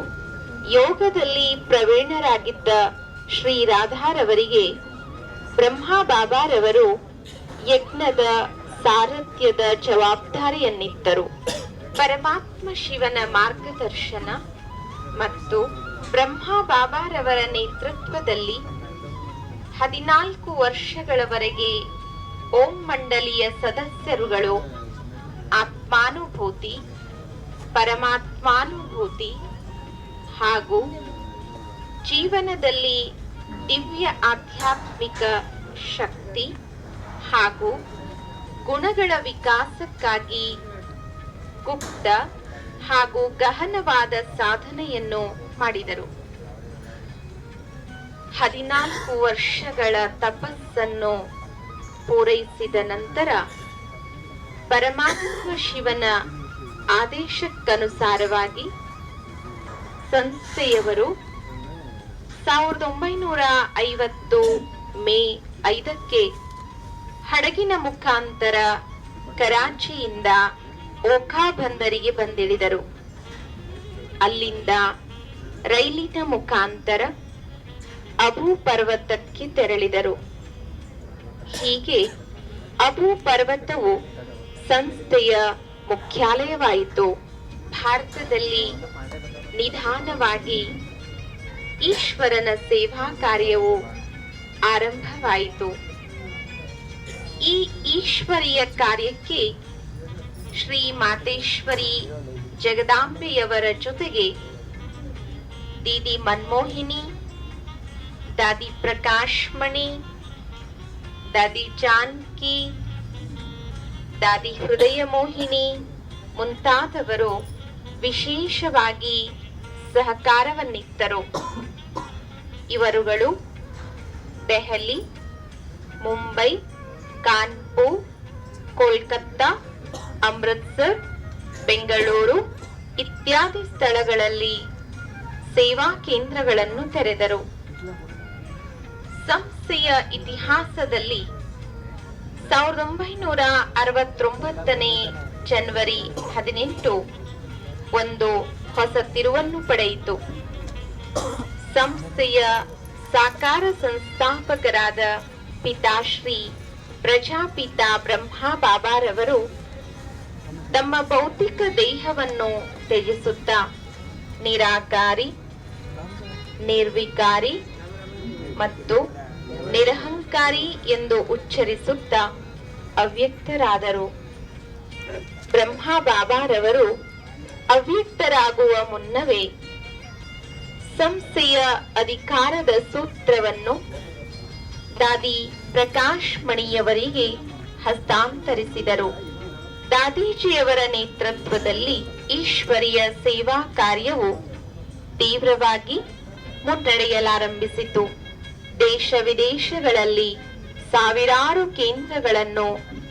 ಯೋಗದಲ್ಲಿ ಪ್ರವೀಣರಾಗಿದ್ದ ಶ್ರೀ ರಾಧಾರವರಿಗೆ ಬ್ರಹ್ಮ ಬಾಬಾರವರು ಯಜ್ಞದ ಸಾರಥ್ಯದ ಜವಾಬ್ದಾರಿಯನ್ನಿತ್ತರು. ಪರಮಾತ್ಮ ಶಿವನ ಮಾರ್ಗದರ್ಶನ ಮತ್ತು ಬ್ರಹ್ಮ ಬಾಬಾರವರ ನೇತೃತ್ವದಲ್ಲಿ 14 ವರ್ಷಗಳವರೆಗೆ ಓಂ ಮಂಡಲಿಯ ಸದಸ್ಯರುಗಳು ಆತ್ಮಾನುಭೂತಿ, ಪರಮಾತ್ಮಾನುಭೂತಿ ಹಾಗೂ ಜೀವನದಲ್ಲಿ ದಿವ್ಯ ಆಧ್ಯಾತ್ಮಿಕ ಶಕ್ತಿ ಹಾಗೂ ಗುಣಗಳ ವಿಕಾಸಕ್ಕಾಗಿ ಗುಪ್ತ ಹಾಗೂ ಗಹನವಾದ ಸಾಧನೆಯನ್ನು ಮಾಡಿದರು. 14 ವರ್ಷಗಳ ತಪಸ್ಸನ್ನು ಪೂರೈಸಿದ ನಂತರ ಪರಮಾತ್ಮ ಶಿವನ ಆದೇಶಕ್ಕನುಸಾರವಾಗಿ ಸಂಸ್ಥೆಯವರು 1950 ಮೇ 5ಕ್ಕೆ ಹಡಗಿನ ಮುಖಾಂತರ ಕರಾಚಿಯಿಂದ ಓಖಾ ಬಂದರಿಗೆ ಬಂದಿಳಿದರು. ಅಲ್ಲಿಂದ ರೈಲಿನ ಮುಖಾಂತರ ಅಬು ಪರ್ವತಕ್ಕೆ ತೆರಳಿದರು. ಹೀಗೆ ಅಬು ಪರ್ವತವು ಸಂಸ್ಥೆಯ ಮುಖ್ಯಾಲಯವಾಯಿತು. ಭಾರತದಲ್ಲಿ ನಿಧಾನವಾಗಿ ಈಶ್ವರನ ಸೇವಾ ಕಾರ್ಯವು ಆರಂಭವಾಯಿತು. ಈ ಈಶ್ವರೀಯ ಕಾರ್ಯಕ್ಕೆ ಶ್ರೀ ಮಾತೇಶ್ವರಿ ಜಗದಾಂಬೆಯವರ ಜೊತೆಗೆ ದೀದಿ ಮನ್ಮೋಹಿನಿ, ದಾದಿ ಪ್ರಕಾಶ್ಮಣಿ, ದಾದಿ ಜಾನ್ಕಿ, ದಾದಿ ಹೃದಯ ಮೋಹಿನಿ, ಮುಂತಾದವರು ವಿಶೇಷವಾಗಿ ಸಹಕಾರವನ್ನಿತ್ತರು. ಇವರುಗಳು ದೆಹಲಿ, ಮುಂಬೈ, ಕಾನ್ಪುರ್, ಕೋಲ್ಕತ್ತಾ, ಅಮೃತ್ಸರ್, ಬೆಂಗಳೂರು ಇತ್ಯಾದಿ ಸ್ಥಳಗಳಲ್ಲಿ ಸೇವಾ ಕೇಂದ್ರಗಳನ್ನು ತೆರೆದರು. ಸಂಸ್ಥೆಯ ಇತಿಹಾಸದಲ್ಲಿ 1969ನೇ ಜನವರಿ 18 ಒಂದು ಹೊಸ ತಿರುವನ್ನು ಪಡೆಯಿತು. ಸಂಸ್ಥೆಯ ಸಾಕಾರ ಸಂಸ್ಥಾಪಕರಾದ ಪಿತಾಶ್ರೀ ಪ್ರಜಾಪಿತ ಬ್ರಹ್ಮ ಬಾಬಾರವರು ತಮ್ಮ ಭೌತಿಕ ದೇಹವನ್ನು ತ್ಯಜಿಸುತ್ತಾ ನಿರಾಕಾರಿ, ನಿರ್ವಿಕಾರಿ ಮತ್ತು ನಿರಹಂಕಾರಿ ಎಂದು ಉಚ್ಚರಿಸುತ್ತಾ ಅವ್ಯಕ್ತರಾದರು. ಬ್ರಹ್ಮ ಬಾಬಾರವರು ಅವ್ಯಕ್ತರಾಗುವ ಮುನ್ನವೇ ಸಂಸ್ಥೆಯ ಅಧಿಕಾರದ ಸೂತ್ರವನ್ನು ದಾದಿ ಪ್ರಕಾಶ್ ಮಣಿಯವರಿಗೆ ಹಸ್ತಾಂತರಿಸಿದರು. ದಾದೀಜಿಯವರ ನೇತೃತ್ವದಲ್ಲಿ ಈಶ್ವರೀಯ ಸೇವಾ ಕಾರ್ಯವು ತೀವ್ರವಾಗಿ ಮುನ್ನಡೆಯಲಾರಂಭಿಸಿತು. ದೇಶ ವಿದೇಶಗಳಲ್ಲಿ ಸಾವಿರಾರು ಕೇಂದ್ರಗಳನ್ನು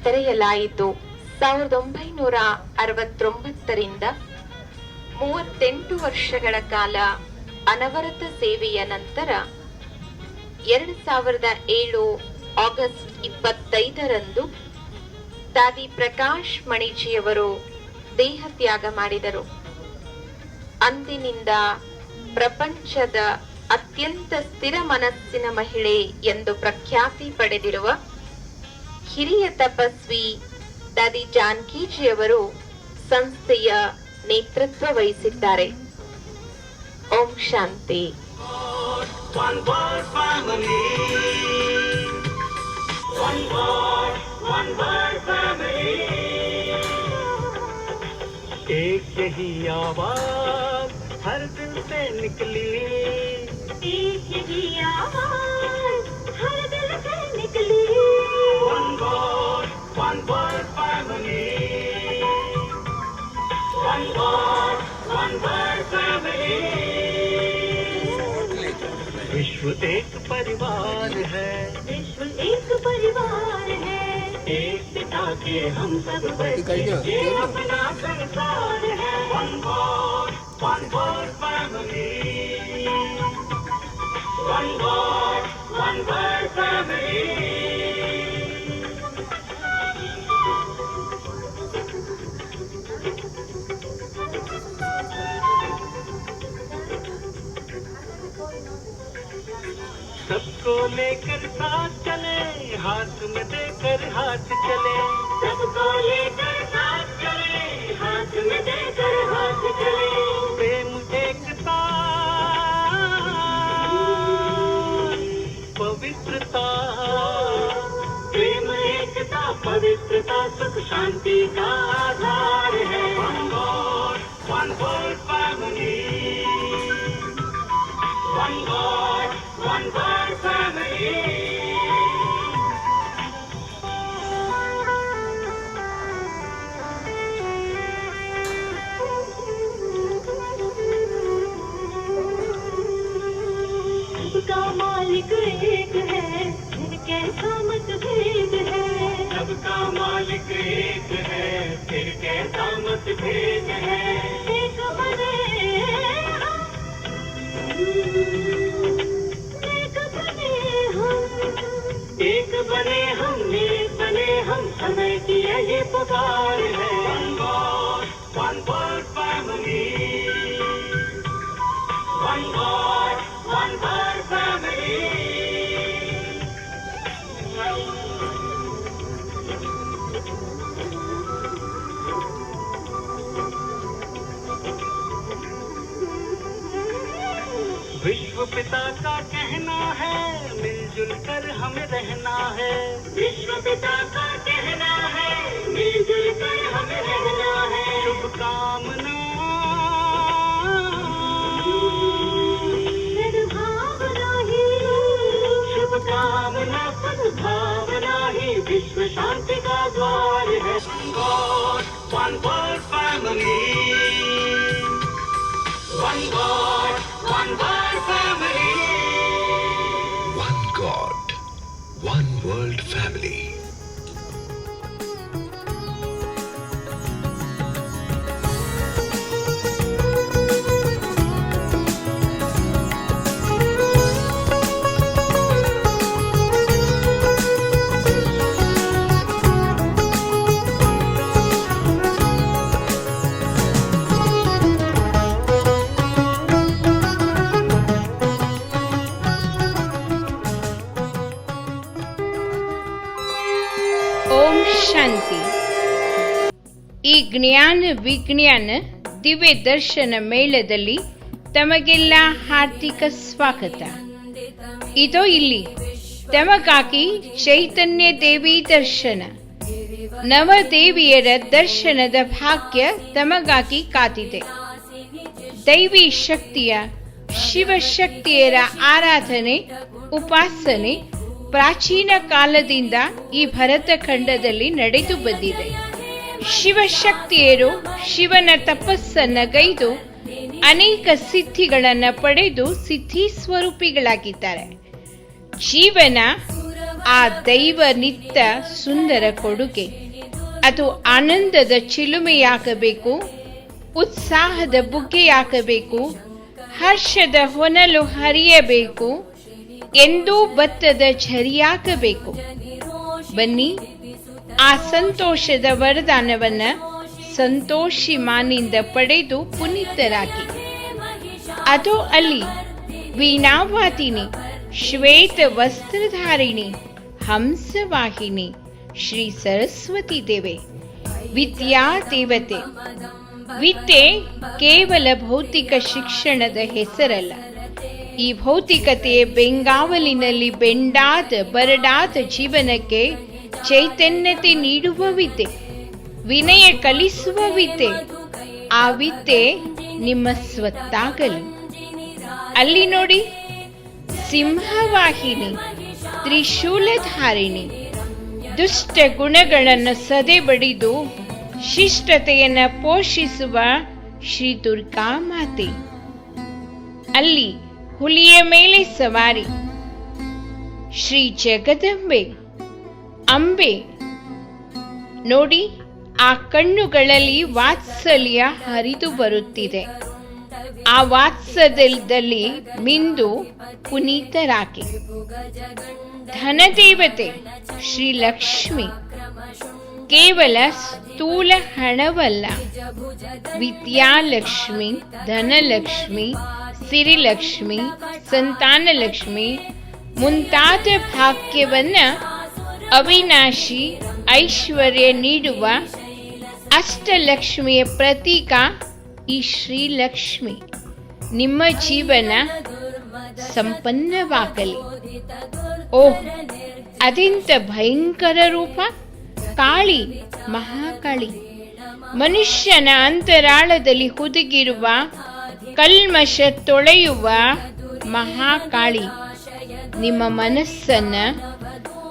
ತೆರೆಯಲಾಯಿತು. 1969ರಿಂದ 38 ವರ್ಷಗಳ ಕಾಲ ಅನವರತ ಸೇವೆಯ ನಂತರ 2007 ಆಗಸ್ಟ್ 25ರಂದು ದಾದಿ ಪ್ರಕಾಶ್ ಮಣಿಜಿಯವರು ದೇಹ ತ್ಯಾಗ ಮಾಡಿದರು. ಅಂದಿನಿಂದ ಪ್ರಪಂಚದ ಅತ್ಯಂತ ಸ್ಥಿರ ಮನಸ್ಸಿನ ಮಹಿಳೆ ಎಂದು ಪ್ರಖ್ಯಾತಿ ಪಡೆದಿರುವ ಹಿರಿಯ ತಪಸ್ವಿ ದಾದಿ ಜಾನಕಿಜಿಯವರು ಸಂಸ್ಥೆಯ ನೇತೃತ್ವ ವಹಿಸಿದ್ದಾರೆ. ಓಂ ಶಾಂತಿ. One word family. One word family. एक यही आवाज हर दिल से निकली. एक यही आवाज हर दिल से निकली. One word family. One word family. विश्व एक परिवार है. विश्व एक परिवार है. एक पिता के हम सब बच्चे. ये अपना संसार है. One word family. One word family. सबको लेकर साथ चले, हाथ में देकर हाथ चले. सबको लेकर साथ चले, हाथ में देकर हाथ चले. प्रेम एकता पवित्रता. प्रेम एकता पवित्रता सुख शांति का आधार है. One word family. One word family. सबका मालिक एक है, फिर कैसा मतभेद है. सबका मालिक एक है, फिर कैसा मतभेद है. एक बने हम, एक बने हम, समय की ये पुकार है. One word family. One word family. विश्व पिता का कहना है, मिलजुल कर हमें रहना है. विश्व पिता का कहना है, मिलजुल कर हमें रहना है. शुभकामना सद्भावना ही, शुभकामना सद्भावना ही विश्व शांति का द्वार है. One word family. family. One God, one world family. One God, one world family. ಓಂ ಶಾಂತಿ. ಈ ಜ್ಞಾನ ವಿಜ್ಞಾನ ದಿವ್ಯ ದರ್ಶನ ಮೇಳದಲ್ಲಿ ತಮಗೆಲ್ಲ ಹಾರ್ದಿಕ ಸ್ವಾಗತ. ಇದೋ ಇಲ್ಲಿ ತಮಗಾಗಿ ಚೈತನ್ಯ ದೇವಿ ದರ್ಶನ, ನವದೇವಿಯರ ದರ್ಶನದ ಭಾಗ್ಯ ತಮಗಾಗಿ ಕಾದಿದೆ. ದೈವಿ ಶಕ್ತಿಯ ಶಿವಶಕ್ತಿಯರ ಆರಾಧನೆ ಉಪಾಸನೆ ಪ್ರಾಚೀನ ಕಾಲದಿಂದ ಈ ಭರತ ಖಂಡದಲ್ಲಿ ನಡೆದು ಬಂದಿದೆ. ಶಿವಶಕ್ತಿಯರು ಶಿವನ ತಪಸ್ಸನ್ನಗೈದು ಅನೇಕ ಸಿದ್ಧಿಗಳನ್ನು ಪಡೆದು ಸಿದ್ಧಿ ಸ್ವರೂಪಿಗಳಾಗಿದ್ದಾರೆ. ಜೀವನ ಆ ದೈವ ನಿತ್ಯ ಸುಂದರ ಕೊಡುಗೆ. ಅದು ಆನಂದದ ಚಿಲುಮೆಯಾಗಬೇಕು, ಉತ್ಸಾಹದ ಬುಗ್ಗೆಯಾಗಬೇಕು, ಹರ್ಷದ ಹೊನಲು ಹರಿಯಬೇಕು, ಎಂದೂ ಬತ್ತದ ಝರಿಯಾಗಬೇಕು. ಬನ್ನಿ, ಆ ಸಂತೋಷದ ವರದಾನವನ್ನ ಸಂತೋಷಿ ಮಾನಿಂದ ಪಡೆದು ಪುನೀತರಾಗಿ. ಅದು ಅಲ್ಲಿ ವೀಣಾವಾದಿನಿ, ಶ್ವೇತ ವಸ್ತ್ರಧಾರಿಣಿ, ಹಂಸವಾಹಿನಿ ಶ್ರೀ ಸರಸ್ವತಿ ದೇವೆ, ವಿದ್ಯಾ ದೇವತೆ. ವಿದ್ಯೆ ಕೇವಲ ಭೌತಿಕ ಶಿಕ್ಷಣದ ಹೆಸರಲ್ಲ. ಈ ಭೌತಿಕತೆಯ ಬೆಂಗಾವಲಿನಲ್ಲಿ ಬೆಂಡಾದ ಬರಡಾದ ಜೀವನಕ್ಕೆ ಚೈತನ್ಯತೆ ನೀಡುವ ವಿದ್ಯೆ, ವಿನಯ ಕಲಿಸುವ ವಿದ್ಯೆ. ಆ ವಿದ್ಯೆ ನಿಮ್ಮ ಸ್ವತ್ತಾಗಲಿ. ಅಲ್ಲಿ ನೋಡಿ, ಸಿಂಹವಾಹಿನಿ, ತ್ರಿಶೂಲಧಾರಿಣಿ, ದುಷ್ಟ ಗುಣಗಳನ್ನು ಸದೆ ಬಡಿದು ಶಿಷ್ಟತೆಯನ್ನು ಪೋಷಿಸುವ ಶ್ರೀ ದುರ್ಗಾ ಮಾತೆ. ಅಲ್ಲಿ ಹುಲಿಯ ಮೇಲೆ ಸವಾರಿ ಶ್ರೀ ಜಗದಂಬೆ ಅಂಬೆ. ನೋಡಿ, ಆ ಕಣ್ಣುಗಳಲ್ಲಿ ವಾತ್ಸಲ್ಯ ಹರಿದು ಬರುತ್ತಿದೆ. ಆ ವಾತ್ಸಲ್ಯದಲ್ಲಿ ಮಿಂದು ಪುನೀತರಾಗಿ. ಧನದೇವತೆ ಶ್ರೀ ಲಕ್ಷ್ಮಿ ಕೇವಲ ಸ್ಥೂಲ ಹಣವಲ್ಲ, ವಿದ್ಯಾಲಕ್ಷ್ಮಿ, ಧನಲಕ್ಷ್ಮಿ, ಸಿರಿಲಕ್ಷ್ಮಿ, ಸಂತಾನಲಕ್ಷ್ಮಿ ಮುಂತಾದ ಭಾಗ್ಯವನ್ನ ಅವಿನಾಶಿ ಐಶ್ವರ್ಯ ನೀಡುವ ಅಷ್ಟಲಕ್ಷ್ಮಿಯ ಪ್ರತೀಕ ಈ ಶ್ರೀಲಕ್ಷ್ಮಿ. ನಿಮ್ಮ ಜೀವನ ಸಂಪನ್ನವಾಗಲಿ. ಓಹ್, ಅದೆಂತ ಭಯಂಕರ ರೂಪ! ಕಾಳಿ, ಮಹಾಕಾಳಿ. ಮನುಷ್ಯನ ಅಂತರಾಳದಲ್ಲಿ ಹುದುಗಿರುವ ಕಲ್ಮಶ ತೊಳೆಯುವ ಮಹಾಕಾಳಿ. ನಿಮ್ಮ ಮನಸ್ಸನ್ನ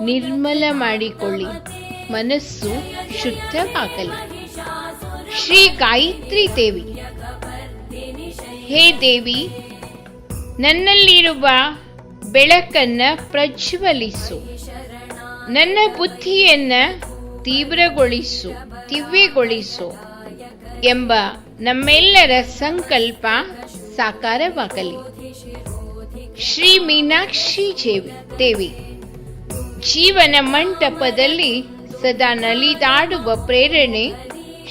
ನಿರ್ಮಲ ಮಾಡಿಕೊಳ್ಳಿ, ಮನಸ್ಸು ಶುದ್ಧವಾಗಲಿ. ಶ್ರೀ ಗಾಯತ್ರಿ ದೇವಿ. ಹೇ ದೇವಿ, ನನ್ನಲ್ಲಿರುವ ಬೆಳಕನ್ನ ಪ್ರಜ್ವಲಿಸು, ನನ್ನ ಬುದ್ಧಿಯನ್ನ ತೀವ್ರಗೊಳಿಸು, ದಿವ್ಯಗೊಳಿಸು ಎಂಬ ನಮ್ಮೆಲ್ಲರ ಸಂಕಲ್ಪ ಸಾಕಾರವಾಗಲಿ. ಶ್ರೀ ಮೀನಾಕ್ಷಿ ದೇವಿ. ಜೀವನ ಮಂಟಪದಲ್ಲಿ ಸದಾ ನಲಿದಾಡುವ ಪ್ರೇರಣೆ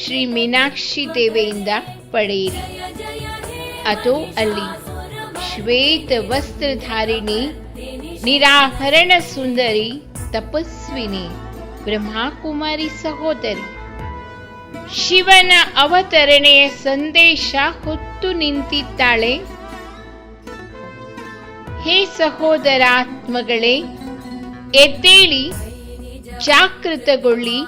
ಶ್ರೀ ಮೀನಾಕ್ಷಿ ದೇವಿಯಿಂದ ಪಡೆಯಿರಿ. ಅದು ಅಲ್ಲಿ ಶ್ವೇತ ವಸ್ತ್ರಧಾರಿಣಿ, ನಿರಾಭರಣ ಸುಂದರಿ, ತಪಸ್ವಿನಿ, ಬ್ರಹ್ಮಕುಮಾರಿ ಸಹೋದರಿ. ಶಿವನ ಅವತರಣೆಯ ಸಂದೇಶ ಹೊತ್ತು ನಿಂತಿದ್ದಾಳೆ. ಹೇ ಸಹೋದರಾತ್ಮಗಳೇ, ಎದ್ದೇಳಿ, ಜಾಗೃತಗೊಳ್ಳಿ.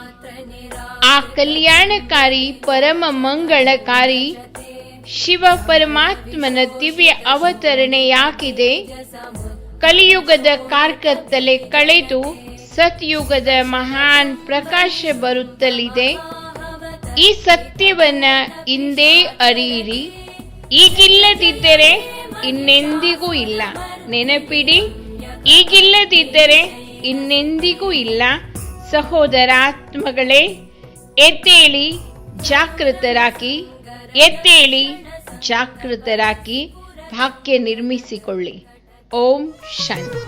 ಆ ಕಲ್ಯಾಣಕಾರಿ ಪರಮ ಮಂಗಳಕಾರಿ ಶಿವ ಪರಮಾತ್ಮನ ದಿವ್ಯ ಅವತರಣೆಯಾಗಿದೆ. ಕಲಿಯುಗದ ಕಾರ್ಕತ್ತಲೆ ಕಳೆದು ಸತ್ಯುಗದ ಮಹಾನ್ ಪ್ರಕಾಶ ಬರುತ್ತಲಿದೆ. ಈ ಸತ್ಯವನ್ನ ಇಂದೇ ಅರಿಯಿರಿ. ಈಗಿಲ್ಲದಿದ್ದರೆ ಇನ್ನೆಂದಿಗೂ ಇಲ್ಲ. ನೆನಪಿಡಿ, ಈಗಿಲ್ಲದಿದ್ದರೆ ಇನ್ನೆಂದಿಗೂ ಇಲ್ಲ. ಸಹೋದರಾತ್ಮಗಳೇ, ಎದ್ದೇಳಿ ಜಾಗೃತರಾಗಿ, ಎದ್ದೇಳಿ ಜಾಗೃತರಾಗಿ ಭಾಗ್ಯ ನಿರ್ಮಿಸಿಕೊಳ್ಳಿ. ಓಂ ಶಾಂತಿ.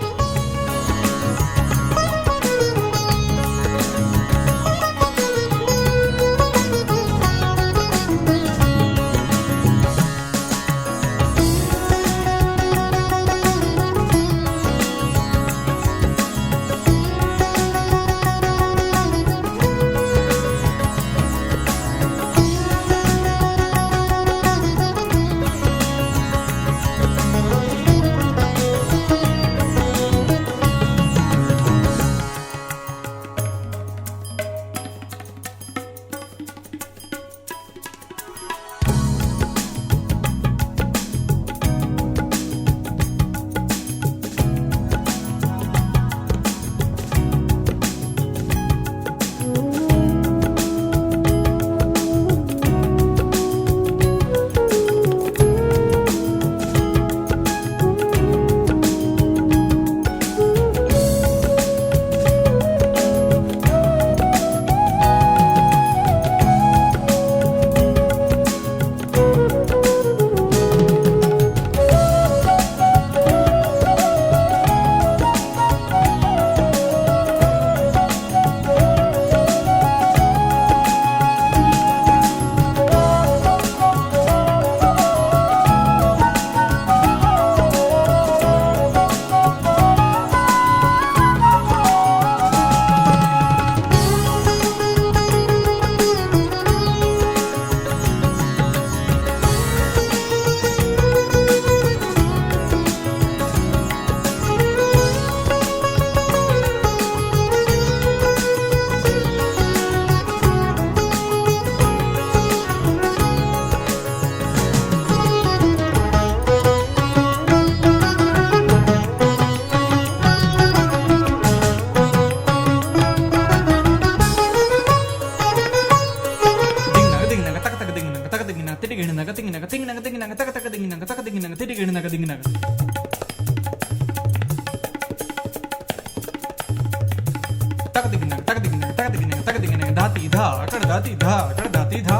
धाती धा अकड़ धाती धा अकड़ धाती धा.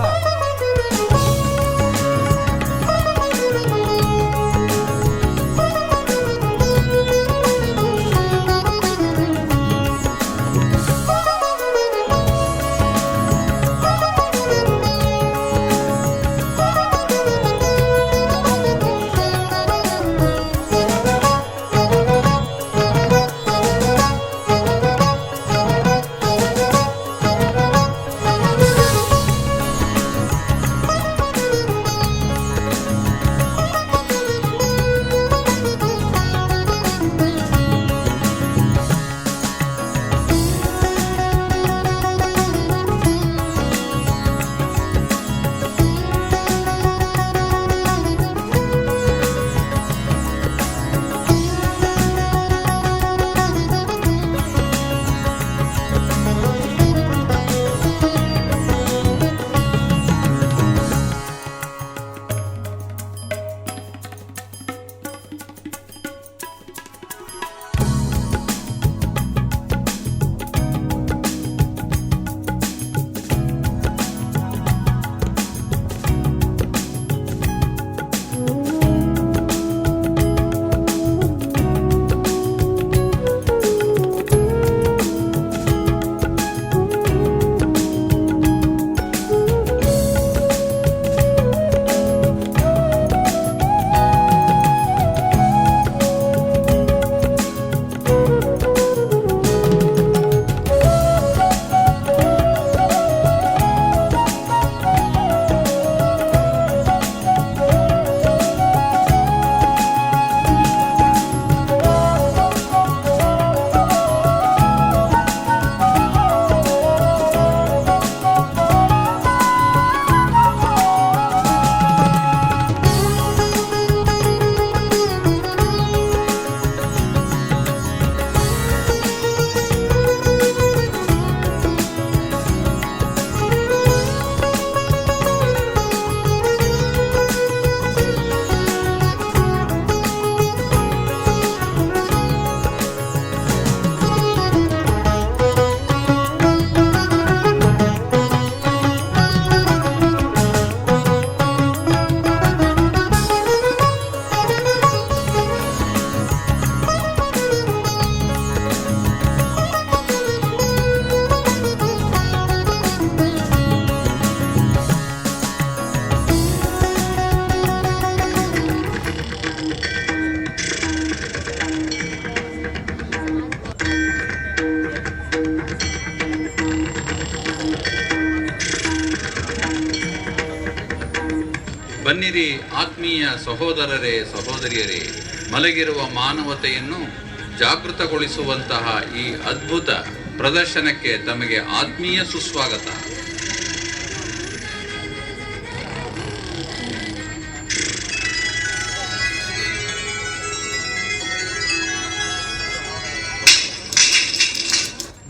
ಬನ್ನಿರಿ ಆತ್ಮೀಯ ಸಹೋದರರೇ ಸಹೋದರಿಯರೇ, ಮಲಗಿರುವ ಮಾನವತೆಯನ್ನು ಜಾಗೃತಗೊಳಿಸುವಂತಹ ಈ ಅದ್ಭುತ ಪ್ರದರ್ಶನಕ್ಕೆ ತಮಗೆ ಆತ್ಮೀಯ ಸುಸ್ವಾಗತ.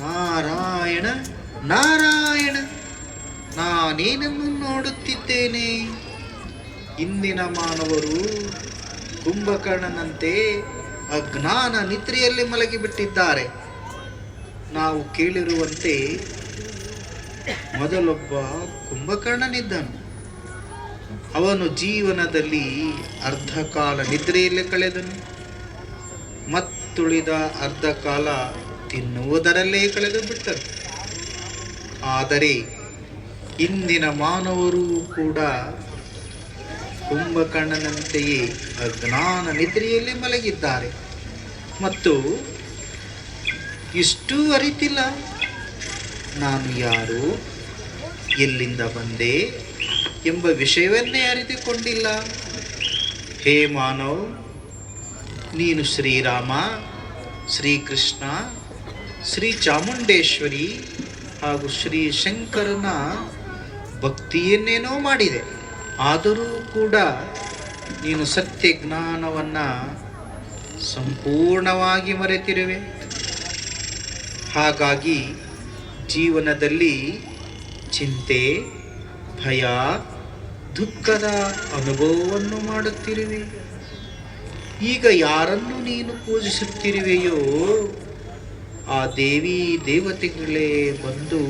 ನಾರಾಯಣ ನಾರಾಯಣ, ನಾನೇನನ್ನು ನೋಡುತ್ತಿದ್ದೇನೆ? ಇಂದಿನ ಮಾನವರು ಕುಂಭಕರ್ಣನಂತೆ ಅಜ್ಞಾನ ನಿದ್ರೆಯಲ್ಲಿ ಮಲಗಿಬಿಟ್ಟಿದ್ದಾರೆ. ನಾವು ಕೇಳಿರುವಂತೆ ಮೊದಲೊಬ್ಬ ಕುಂಭಕರ್ಣನಿದ್ದನು. ಅವನು ಜೀವನದಲ್ಲಿ ಅರ್ಧ ಕಾಲ ನಿದ್ರೆಯಲ್ಲೇ ಕಳೆದನು, ಮತ್ತುಳಿದ ಅರ್ಧ ಕಾಲ ತಿನ್ನುವುದರಲ್ಲೇ ಕಳೆದು ಬಿಟ್ಟರು. ಆದರೆ ಇಂದಿನ ಮಾನವರು ಕೂಡ ಕುಂಭಕರ್ಣನಂತೆಯೇ ಅಜ್ಞಾನ ನಿದ್ರೆಯಲ್ಲಿ ಮಲಗಿದ್ದಾರೆ ಮತ್ತು ಇಷ್ಟೂ ಅರಿತಿಲ್ಲ ನಾನು ಯಾರು, ಎಲ್ಲಿಂದ ಬಂದೆ ಎಂಬ ವಿಷಯವನ್ನೇ ಅರಿತುಕೊಂಡಿಲ್ಲ. ಹೇ ಮಾನವ್, ನೀನು ಶ್ರೀರಾಮ, ಶ್ರೀಕೃಷ್ಣ, ಶ್ರೀ ಚಾಮುಂಡೇಶ್ವರಿ ಹಾಗೂ ಶ್ರೀ ಶಂಕರನ ಭಕ್ತಿಯನ್ನೇನೋ ಮಾಡಿದೆ. ಆದರೂ ಕೂಡ ನೀನು ಸತ್ಯ ಜ್ಞಾನವನ್ನು ಸಂಪೂರ್ಣವಾಗಿ ಮರೆತಿರುವೆ. ಹಾಗಾಗಿ ಜೀವನದಲ್ಲಿ ಚಿಂತೆ, ಭಯ, ದುಃಖದ ಅನುಭವವನ್ನು ಮಾಡುತ್ತಿರುವೆ. ಈಗ ಯಾರನ್ನು ನೀನು ಪೂಜಿಸುತ್ತಿರುವೆಯೋ ಆ ದೇವಿ ದೇವತೆಗಳೇ ಬಂದು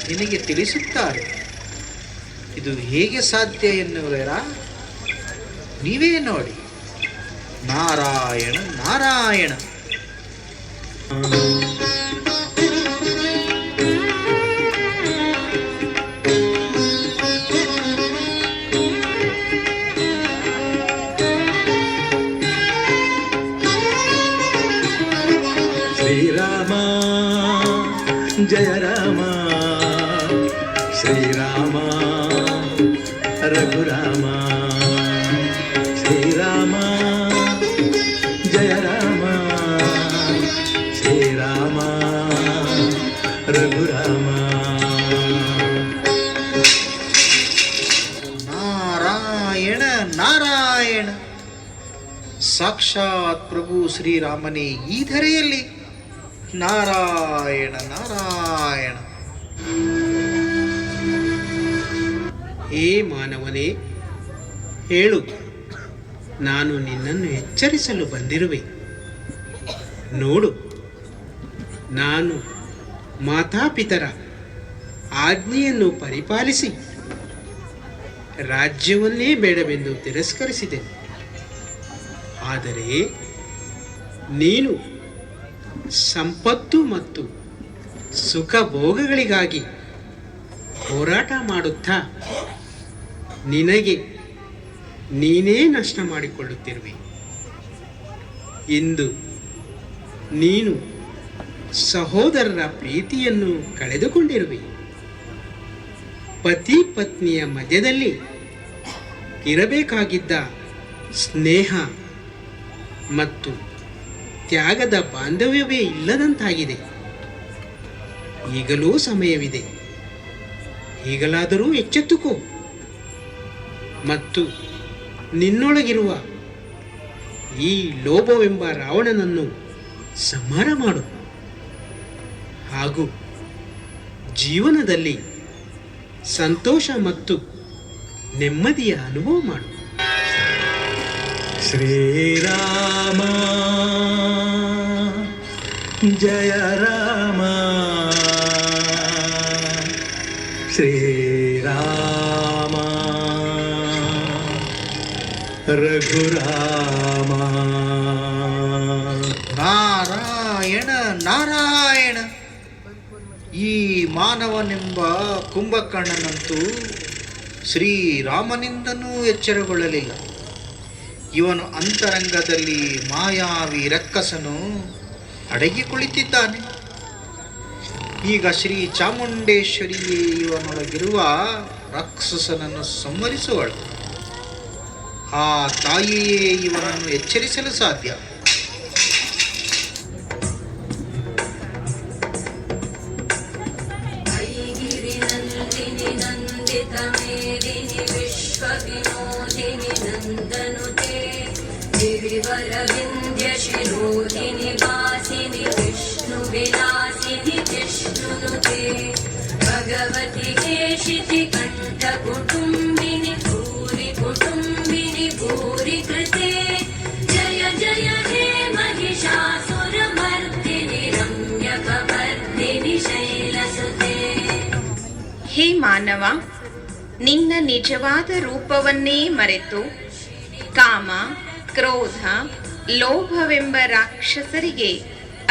ನಿನಗೆ ತಿಳಿಸುತ್ತಾರೆ. ಇದು ಹೇಗೆ ಸಾಧ್ಯ ಎನ್ನುವರ ನೀವೇ ನೋಡಿ. ನಾರಾಯಣ ನಾರಾಯಣ. ಶ್ರೀರಾಮ ಜಯ ರಾಮ, ಶ್ರೀರಾಮ ರಘುರಾಮ, ಶ್ರೀರಾಮ ಜಯ ರಾಮ, ಶ್ರೀರಾಮ ರಘುರಾಮ. ನಾರಾಯಣ ನಾರಾಯಣ. ಸಾಕ್ಷಾತ್ ಪ್ರಭು ಶ್ರೀರಾಮನೇ ಈ ಧರೆಯಲ್ಲಿ. ನಾರಾಯಣ ನಾರಾಯಣ. ಹೇ ಮಾನವನೇ, ಹೇಳು, ನಾನು ನಿನ್ನನ್ನು ಎಚ್ಚರಿಸಲು ಬಂದಿರುವೆ. ನೋಡು, ನಾನು ಮಾತಾಪಿತರ ಆಜ್ಞೆಯನ್ನು ಪರಿಪಾಲಿಸಿ ರಾಜ್ಯವನ್ನೇ ಬೇಡವೆಂದು ತಿರಸ್ಕರಿಸಿದೆನು. ಆದರೆ ನೀನು ಸಂಪತ್ತು ಮತ್ತು ಸುಖ ಭೋಗಗಳಿಗಾಗಿ ಹೋರಾಟ ಮಾಡುತ್ತಾ ನಿನಗೆ ನೀನೇ ನಷ್ಟ ಮಾಡಿಕೊಳ್ಳುತ್ತಿರುವೆ. ಇಂದು ನೀನು ಸಹೋದರರ ಪ್ರೀತಿಯನ್ನು ಕಳೆದುಕೊಂಡಿರುವೆ. ಪತಿ ಪತ್ನಿಯ ಮಧ್ಯದಲ್ಲಿ ಇರಬೇಕಾಗಿದ್ದ ಸ್ನೇಹ ಮತ್ತು ತ್ಯಾಗದ ಬಾಂಧವ್ಯವೇ ಇಲ್ಲದಂತಾಗಿದೆ. ಈಗಲೂ ಸಮಯವಿದೆ. ಈಗಲಾದರೂ ಎಚ್ಚೆತ್ತುಕೋ ಮತ್ತು ನಿನ್ನೊಳಗಿರುವ ಈ ಲೋಭವೆಂಬ ರಾವಣನನ್ನು ಸಂಹಾರ ಮಾಡು ಹಾಗೂ ಜೀವನದಲ್ಲಿ ಸಂತೋಷ ಮತ್ತು ನೆಮ್ಮದಿಯ ಅನುಭವ ಮಾಡು. ಶ್ರೀರಾಮ ಜಯ ರಾಮ, ಶ್ರೀರಾಮ ರಘುರಾಮ. ನಾರಾಯಣ ನಾರಾಯಣ. ಈ ಮಾನವನೆಂಬ ಕುಂಭಕರ್ಣನಂತೂ ಶ್ರೀರಾಮನಿಂದನೂ ಎಚ್ಚರಗೊಳ್ಳಲಿಲ್ಲ. ಇವನು ಅಂತರಂಗದಲ್ಲಿ ಮಾಯಾವಿ ರಕ್ಕಸನು ಅಡಗಿ ಕುಳಿತಿದ್ದಾನೆ. ಈಗ ಶ್ರೀ ಚಾಮುಂಡೇಶ್ವರಿಯೇ ಇವನೊಳಗಿರುವ ರಾಕ್ಷಸನನ್ನು ಸಂಹರಿಸುವಳು. ಆ ತಾಯಿಯೇ ಇವನನ್ನು ಎಚ್ಚರಿಸಲು ಸಾಧ್ಯ. भगवति केशिति कंठ कुटुंबिनि भूरि कुटुंबिनि भूरि कृते जय जय हे महिषासुरमर्दिनि रम्यकवर्दिनि शैलसुते. ಹೇ ಮಾನವ, ನಿನ್ನ ನಿಜವಾದ ರೂಪವನ್ನೇ ಮರೆತು ಕಾಮ, ಕ್ರೋಧ, ಲೋಭವೆಂಬ ರಾಕ್ಷಸರಿಗೆ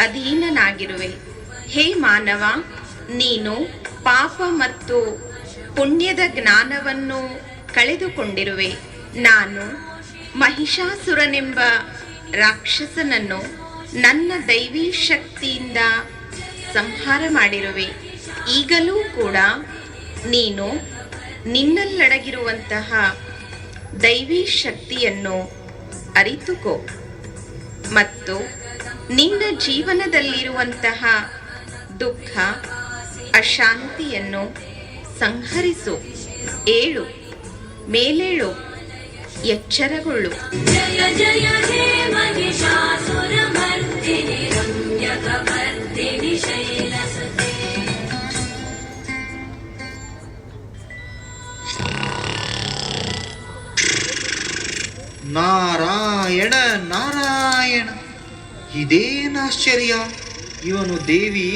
ಅಧೀನನಾಗಿರುವೆ. ಹೇ ಮಾನವ, ನೀನು ಪಾಪ ಮತ್ತು ಪುಣ್ಯದ ಜ್ಞಾನವನ್ನು ಕಳೆದುಕೊಂಡಿರುವೆ. ನಾನು ಮಹಿಷಾಸುರನೆಂಬ ರಾಕ್ಷಸನನ್ನು ನನ್ನ ದೈವಿ ಶಕ್ತಿಯಿಂದ ಸಂಹಾರ ಮಾಡಿರುವೆ. ಈಗಲೂ ಕೂಡ ನೀನು ನಿನ್ನಲ್ಲಡಗಿರುವಂತಹ ದೈವಿ ಶಕ್ತಿಯನ್ನು ಅರಿತುಕೋ ಮತ್ತು ನಿನ್ನ ಜೀವನದಲ್ಲಿರುವಂತಹ ದುಃಖ, ಅಶಾಂತಿಯನ್ನು ಸಂಹರಿಸು. ಏಳು, ಮೇಲೇಳು, ಎಚ್ಚರಗೊಳ್ಳು. जय जय हे महिषासुरमर्दिनि रम्यकवर्दिनि शैलसुते. ನಾರಾಯಣ ನಾರಾಯಣ, ಇದೇನಾಶ್ಚರ್ಯ! ಇವನು ದೇವಿ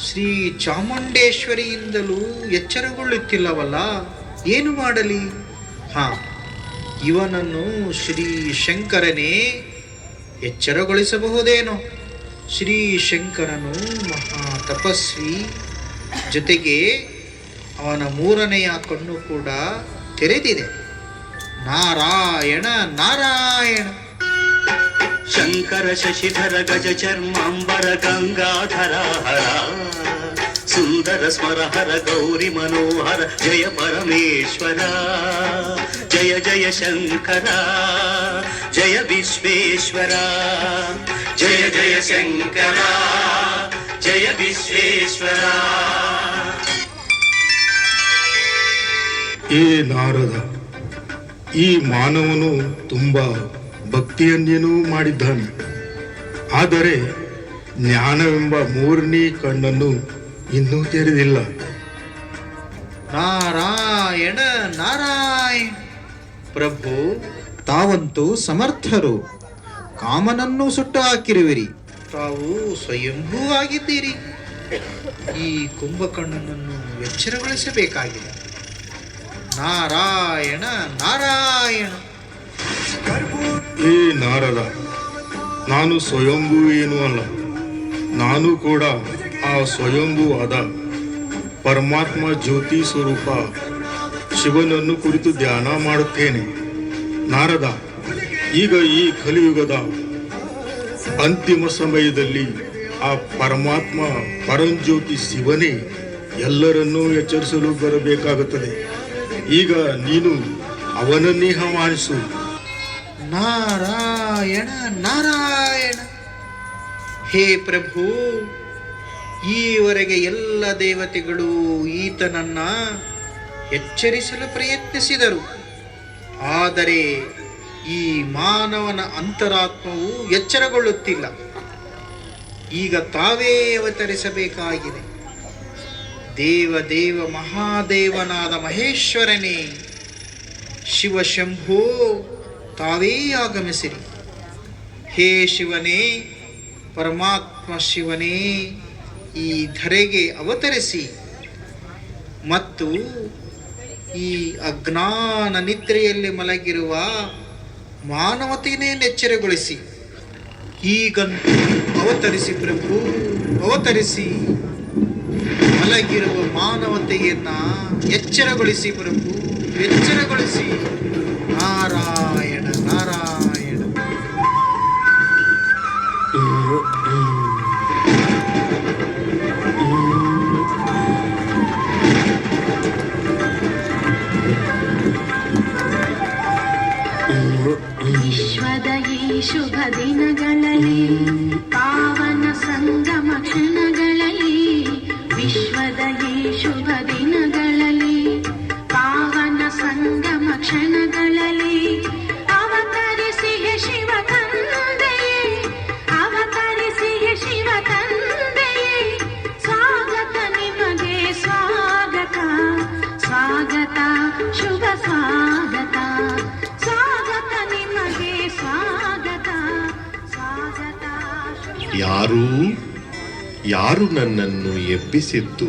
ಶ್ರೀ ಚಾಮುಂಡೇಶ್ವರಿಯಿಂದಲೂ ಎಚ್ಚರಗೊಳ್ಳುತ್ತಿಲ್ಲವಲ್ಲ, ಏನು ಮಾಡಲಿ? ಇವನನ್ನು ಶ್ರೀ ಶಂಕರನೇ ಎಚ್ಚರಗೊಳಿಸಬಹುದೇನೋ? ಶ್ರೀ ಶಂಕರನು ಮಹಾ ತಪಸ್ವಿ, ಜೊತೆಗೆ ಅವನ ಮೂರನೆಯ ಕಣ್ಣು ಕೂಡ ತೆರೆದಿದೆ. ನಾರಾಯಣ ನಾರಾಯಣ. ಶಂಕರ ಶಶಿಧರ ಗಜ ಚರ್ಮಾಂಬರ ಗಂಗಾಧರ ಹರ, ಸುಂದರ ಸ್ಮರ ಹರ ಗೌರಿ ಮನೋಹರ ಜಯ ಪರಮೇಶ್ವರ. ಜಯ ಜಯ ಶಂಕರ ಜಯ ವಿಶ್ವೇಶ್ವರ, ಜಯ ಜಯ ಶಂಕರ ಜಯ ವಿಶ್ವೇಶ್ವರ. ಏ ನಾರದ, ಈ ಮಾನವನು ತುಂಬಾ ಭಕ್ತಿಯನ್ನೇನೂ ಮಾಡಿದ್ದಾನೆ, ಆದರೆ ಜ್ಞಾನವೆಂಬ ಮೂರನೇ ಕಣ್ಣನ್ನು ಇನ್ನೂ ತೆರೆದಿಲ್ಲ. ನಾರಾಯಣ ನಾರಾಯಣ. ಪ್ರಭು, ತಾವಂತೂ ಸಮರ್ಥರು, ಕಾಮನನ್ನು ಸುಟ್ಟು ಹಾಕಿರುವಿರಿ, ತಾವು ಸ್ವಯಂಭೂ ಆಗಿದ್ದೀರಿ. ಈ ಕುಂಭಕರ್ಣನನ್ನು ಎಚ್ಚರಗೊಳಿಸಬೇಕಾಗಿದೆ. ನಾರಾಯಣ ನಾರಾಯಣ. ಏ ನಾರದ, ನಾನು ಸ್ವಯಂಭೂ ಏನೂ ಅಲ್ಲ, ನಾನು ಕೂಡ ಆ ಸ್ವಯಂಭೂ ಆದ ಪರಮಾತ್ಮ ಜ್ಯೋತಿ ಸ್ವರೂಪ ಶಿವನನ್ನು ಕುರಿತು ಧ್ಯಾನ ಮಾಡುತ್ತೇನೆ. ನಾರದ, ಈಗ ಈ ಕಲಿಯುಗದ ಅಂತಿಮ ಸಮಯದಲ್ಲಿ ಆ ಪರಮಾತ್ಮ ಪರಂಜ್ಯೋತಿ ಶಿವನೇ ಎಲ್ಲರನ್ನೂ ಎಚ್ಚರಿಸಲು ಬರಬೇಕಾಗುತ್ತದೆ. ಈಗ ನೀನು ಅವನನ್ನೇ ಆಹ್ವಾನಿಸು. ನಾರಾಯಣ ನಾರಾಯಣ. ಹೇ ಪ್ರಭು, ಈವರೆಗೆ ಎಲ್ಲ ದೇವತೆಗಳು ಈತನನ್ನ ಎಚ್ಚರಿಸಲು ಪ್ರಯತ್ನಿಸಿದರು, ಆದರೆ ಈ ಮಾನವನ ಅಂತರಾತ್ಮವು ಎಚ್ಚರಗೊಳ್ಳುತ್ತಿಲ್ಲ. ಈಗ ತಾವೇ ಅವತರಿಸಬೇಕಾಗಿದೆ. ದೇವ ಮಹಾದೇವನಾದ ಮಹೇಶ್ವರನೇ, ಶಿವಶಂಭೋ, ತಾವೇ ಆಗಮಿಸಿರಿ. ಹೇ ಶಿವನೇ, ಪರಮಾತ್ಮ ಶಿವನೇ, ಈ ಧರೆಗೆ ಅವತರಿಸಿ ಮತ್ತು ಈ ಅಜ್ಞಾನ ನಿದ್ರೆಯಲ್ಲಿ ಮಲಗಿರುವ ಮಾನವತೆಯನ್ನೇ ಎಚ್ಚರಗೊಳಿಸಿ. ಈಗಂತೂ ಅವತರಿಸಿ ಪ್ರಭು, ಅವತರಿಸಿ ಮಲಗಿರುವ ಮಾನವತೆಯನ್ನ ಎಚ್ಚರಗೊಳಿಸಿ ಪ್ರಭು, ಎಚ್ಚರಗೊಳಿಸಿ. ನಾರಾಯಣ ನಾರಾಯಣ. ವಿಶ್ವದ ಈ ಶುಭ ದಿನಗಳಲ್ಲಿ ಪಾವನ ಸಂಗಮ ಕ್ಷಣಗಳಲ್ಲಿ ವಿಶ್ವದ ಈ ಶುಭ ದಿನಗಳಲ್ಲಿ ಪಾವನ ಸಂಗಮ ಕ್ಷಣಗಳಲ್ಲಿ ಅವತರಿಸಿಯ ಶಿವ ತಂದೆಯೇ ಅವತರಿಸಿಯ ಶಿವ ತಂದೆಯೇ ಸ್ವಾಗತ ನಿಮಗೆ ಸ್ವಾಗತ ಸ್ವಾಗತ ಶುಭ ಸ್ವಾಗತ ಸ್ವಾಗತ ನಿಮಗೆ ಸ್ವಾಗತ ಸ್ವಾಗತ ಯಾರು ನನ್ನನ್ನು ಎಬ್ಬಿಸಿದ್ದು?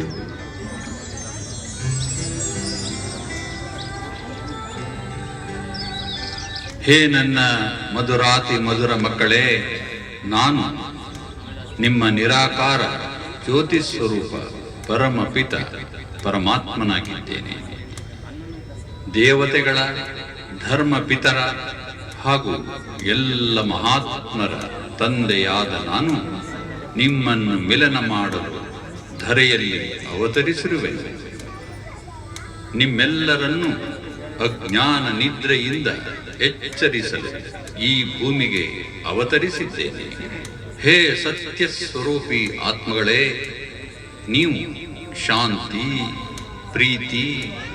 ಹೇ ನನ್ನ ಮಧುರಾತಿ ಮಧುರ ಮಕ್ಕಳೇ, ನಾನು ನಿಮ್ಮ ನಿರಾಕಾರ ಜ್ಯೋತಿ ಸ್ವರೂಪ ಪರಮಪಿತ ಪರಮಾತ್ಮನಾಗಿದ್ದೇನೆ. ದೇವತೆಗಳ ಧರ್ಮಪಿತರ ಹಾಗೂ ಎಲ್ಲ ಮಹಾತ್ಮರ ತಂದೆಯಾದ ನಾನು ನಿಮ್ಮನ್ನು ಮಿಲನ ಮಾಡಲು ಧರೆಯಲ್ಲಿ ಅವತರಿಸಿರುವೆನು. ನಿಮ್ಮೆಲ್ಲರನ್ನೂ ಅಜ್ಞಾನ ನಿದ್ರೆಯಿಂದ ಎಚ್ಚರಿಸಲು ಈ ಭೂಮಿಗೆ ಅವತರಿಸಿದ್ದೇನೆ. ಹೇ ಸತ್ಯ ಸ್ವರೂಪಿ ಆತ್ಮಗಳೇ, ನೀವು ಶಾಂತಿ, ಪ್ರೀತಿ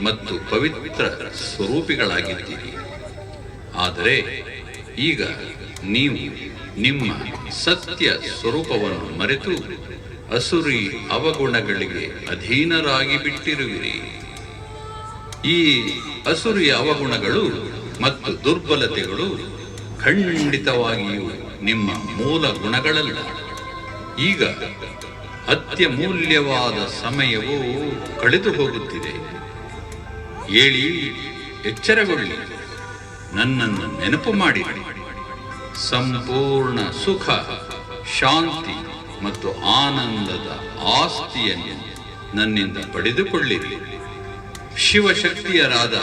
ಮತ್ತು ಪವಿತ್ರ ಸ್ವರೂಪಿಗಳಾಗಿದ್ದೀರಿ. ಆದರೆ ಈಗ ನೀವು ನಿಮ್ಮ ಸತ್ಯ ಸ್ವರೂಪವನ್ನು ಮರೆತು ಅಸುರಿ ಅವಗುಣಗಳಿಗೆ ಅಧೀನರಾಗಿ ಬಿಟ್ಟಿರುವಿರಿ. ಈ ಅಸುರಿ ಅವಗುಣಗಳು ಮತ್ತು ದುರ್ಬಲತೆಗಳು ಖಂಡಿತವಾಗಿಯೂ ನಿಮ್ಮ ಮೂಲ ಗುಣಗಳಲ್ಲ. ಈಗ ಅತ್ಯಮೂಲ್ಯವಾದ ಸಮಯವು ಕಳೆದು ಹೋಗುತ್ತಿದೆ. ಏಳಿ, ಎಚ್ಚರಗೊಳ್ಳಿ, ನನ್ನನ್ನು ನೆನಪು ಮಾಡಿ ಸಂಪೂರ್ಣ ಸುಖ, ಶಾಂತಿ ಮತ್ತು ಆನಂದದ ಆಸ್ತಿಯನ್ನು ನನ್ನಿಂದ ಪಡೆದುಕೊಳ್ಳಿರಿ. ಶಿವಶಕ್ತಿಯರಾದ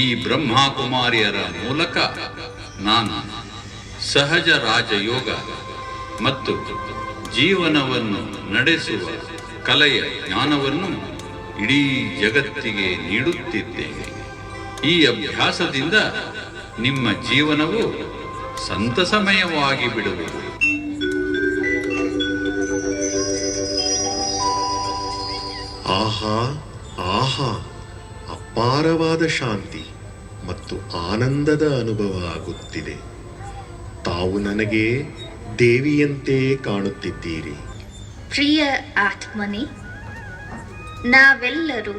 ಈ ಬ್ರಹ್ಮಕುಮಾರಿಯರ ಮೂಲಕ ನಾನು ಸಹಜ ರಾಜಯೋಗ ಮತ್ತು ಜೀವನವನ್ನು ನಡೆಸುವ ಕಲೆಯ ಜ್ಞಾನವನ್ನು ಇಡೀ ಜಗತ್ತಿಗೆ ನೀಡುತ್ತಿದ್ದೇನೆ. ಈ ಅಭ್ಯಾಸದಿಂದ ನಿಮ್ಮ ಜೀವನವು ಸಂತಸಮಯವಾಗಿ ಬಿಡುವುದು. ಆಹಾ ಆಹಾ, ಅಪಾರವಾದ ಶಾಂತಿ ಮತ್ತು ಆನಂದದ ಅನುಭವ ಆಗುತ್ತಿದೆ. ತಾವು ನನಗೆ ದೇವಿಯಂತೆ ಕಾಣುತ್ತಿದ್ದೀರಿ. ಪ್ರಿಯ ಆತ್ಮನೇ, ನಾವೆಲ್ಲರೂ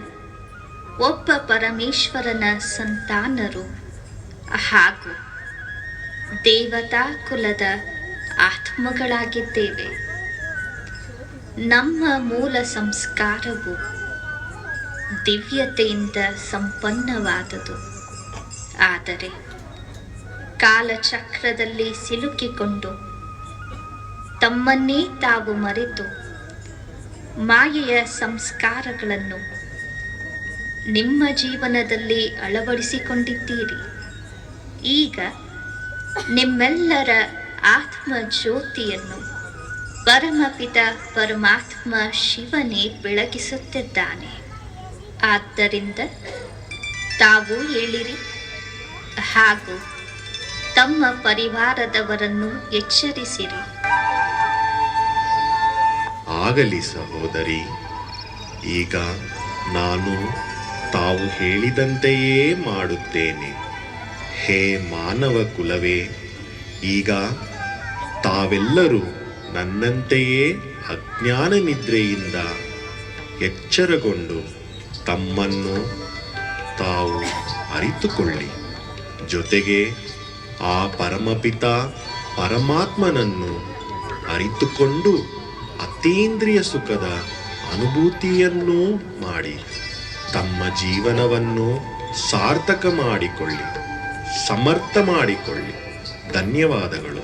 ಒಬ್ಬ ಪರಮೇಶ್ವರನ ಸಂತಾನರು ಹಾಗೂ ದೇವತಾ ಕುಲದ ಆತ್ಮಗಳಾಗಿದ್ದೇವೆ. ನಮ್ಮ ಮೂಲ ಸಂಸ್ಕಾರವು ದಿವ್ಯತೆಯಿಂದ ಸಂಪನ್ನವಾದುದು. ಆದರೆ ಕಾಲಚಕ್ರದಲ್ಲಿ ಸಿಲುಕಿಕೊಂಡು ತಮ್ಮನ್ನೇ ತಾವು ಮರೆತು ಮಾಯೆಯ ಸಂಸ್ಕಾರಗಳನ್ನು ನಿಮ್ಮ ಜೀವನದಲ್ಲಿ ಅಳವಡಿಸಿಕೊಂಡಿದ್ದೀರಿ. ಈಗ ನಿಮ್ಮೆಲ್ಲರ ಆತ್ಮ ಜ್ಯೋತಿಯನ್ನು ಪರಮಪಿತ ಪರಮಾತ್ಮ ಶಿವನೇ ಬೆಳಗಿಸುತ್ತಿದ್ದಾನೆ. ಆದ್ದರಿಂದ ತಾವು ಹೇಳಿರಿ ಹಾಗೂ ತಮ್ಮ ಪರಿವಾರದವರನ್ನು ಎಚ್ಚರಿಸಿರಿ. ಆಗಲಿ ಸಹೋದರಿ, ಈಗ ನಾನು ತಾವು ಹೇಳಿದಂತೆಯೇ ಮಾಡುತ್ತೇನೆ. ಹೇ ಮಾನವ ಕುಲವೇ, ಈಗ ತಾವೆಲ್ಲರೂ ನನ್ನಂತೆಯೇ ಅಜ್ಞಾನ ನಿದ್ರೆಯಿಂದ ಎಚ್ಚರಗೊಂಡು ತಮ್ಮನ್ನು ತಾವು ಅರಿತುಕೊಳ್ಳಿ. ಜೊತೆಗೆ ಆ ಪರಮಪಿತ ಪರಮಾತ್ಮನನ್ನು ಅರಿತುಕೊಂಡು ಅತೀಂದ್ರಿಯ ಸುಖದ ಅನುಭೂತಿಯನ್ನೂ ಮಾಡಿ ತಮ್ಮ ಜೀವನವನ್ನು ಸಾರ್ಥಕ ಮಾಡಿಕೊಳ್ಳಿ, ಸಮರ್ಥ ಮಾಡಿಕೊಳ್ಳಿ. ಧನ್ಯವಾದಗಳು.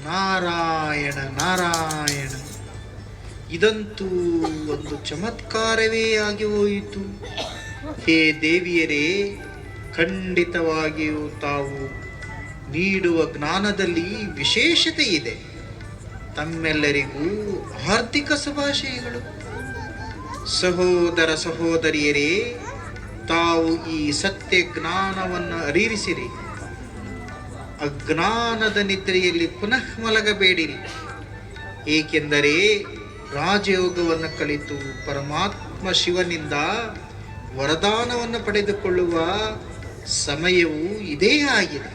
ನಾರಾಯಣ ನಾರಾಯಣ, ಇದಂತೂ ಒಂದು ಚಮತ್ಕಾರವೇ ಆಗಿ ಹೋಯಿತು. ಹೇ ದೇವಿಯರೇ, ಖಂಡಿತವಾಗಿಯೂ ತಾವು ನೀಡುವ ಜ್ಞಾನದಲ್ಲಿ ವಿಶೇಷತೆ ಇದೆ. ತಮ್ಮೆಲ್ಲರಿಗೂ ಹಾರ್ದಿಕ ಶುಭಾಶಯಗಳು. ಸಹೋದರ ಸಹೋದರಿಯರೇ, ತಾವು ಈ ಸತ್ಯ ಜ್ಞಾನವನ್ನು ಅರಿಯಿಸಿರಿ. ಅಜ್ಞಾನದ ನಿದ್ರೆಯಲ್ಲಿ ಪುನಃ ಮಲಗಬೇಡಿರಿ. ಏಕೆಂದರೆ ರಾಜಯೋಗವನ್ನು ಕಲಿತು ಪರಮಾತ್ಮ ಶಿವನಿಂದ ವರದಾನವನ್ನು ಪಡೆದುಕೊಳ್ಳುವ ಸಮಯವು ಇದೇ ಆಗಿದೆ.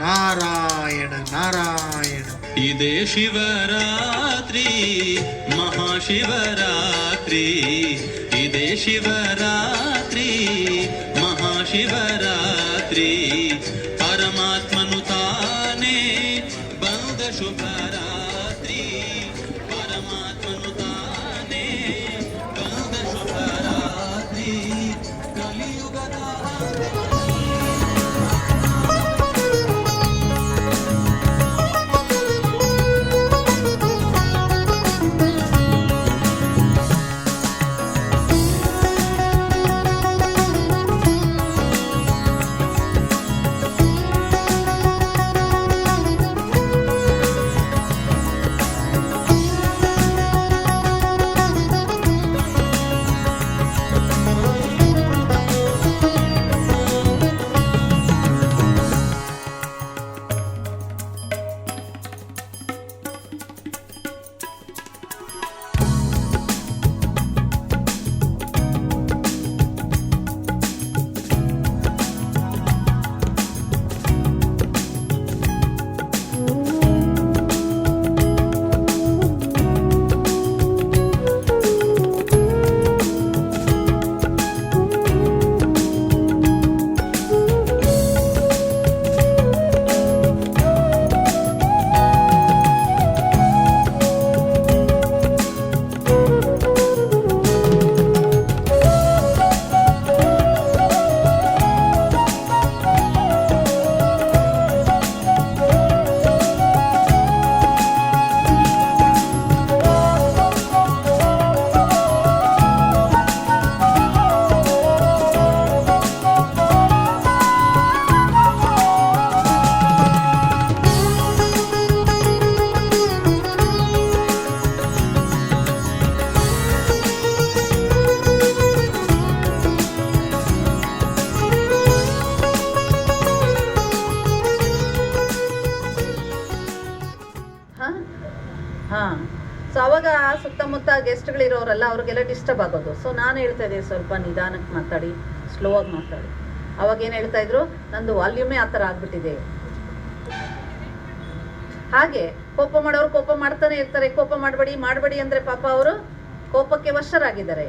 ನಾರಾಯಣ ನಾರಾಯಣ. ಇದೇ ಶಿವರಾತ್ರಿ, ಮಹಾಶಿವರಾತ್ರಿ. ಇದೇ ಶಿವರಾತ್ರಿ, ಮಹಾಶಿವರಾತ್ರಿ. ಪರಮಾತ್ಮನು ತಾನೇ ಬಂದ ಶುಭರಾತ್ರಿ. ಪರಮಾತ್ಮನು ತಾನೇ ಬಂದ ಶುಭರಾತ್ರಿ. ಕಲಿಯುಗದ ಸೊ ಅವಾಗ ಸುತ್ತಮುತ್ತ ಗೆಸ್ಟ್ಗಳಿರೋರಲ್ಲ ಅವ್ರಿಗೆಲ್ಲ ಡಿಸ್ಟರ್ಬ್ ಆಗೋದು. ಸೊ ನಾನು ಹೇಳ್ತಾ ಇದ್ದೆ ಸ್ವಲ್ಪ ನಿಧಾನಕ್ಕೆ ಮಾತಾಡಿ, ಸ್ಲೋ ಆಗಿ ಮಾತಾಡಿ. ಅವಾಗ ಏನು ಹೇಳ್ತಾ ಇದ್ರು, ನಂದು ವಾಲ್ಯೂಮೇ ಆ ಥರ ಆಗ್ಬಿಟ್ಟಿದೆ. ಹಾಗೆ ಕೋಪ ಮಾಡೋರು ಕೋಪ ಮಾಡ್ತಾನೆ ಇರ್ತಾರೆ. ಕೋಪ ಮಾಡಬೇಡಿ ಅಂದರೆ ಪಾಪ ಅವರು ಕೋಪಕ್ಕೆ ವಶರಾಗಿದ್ದಾರೆ.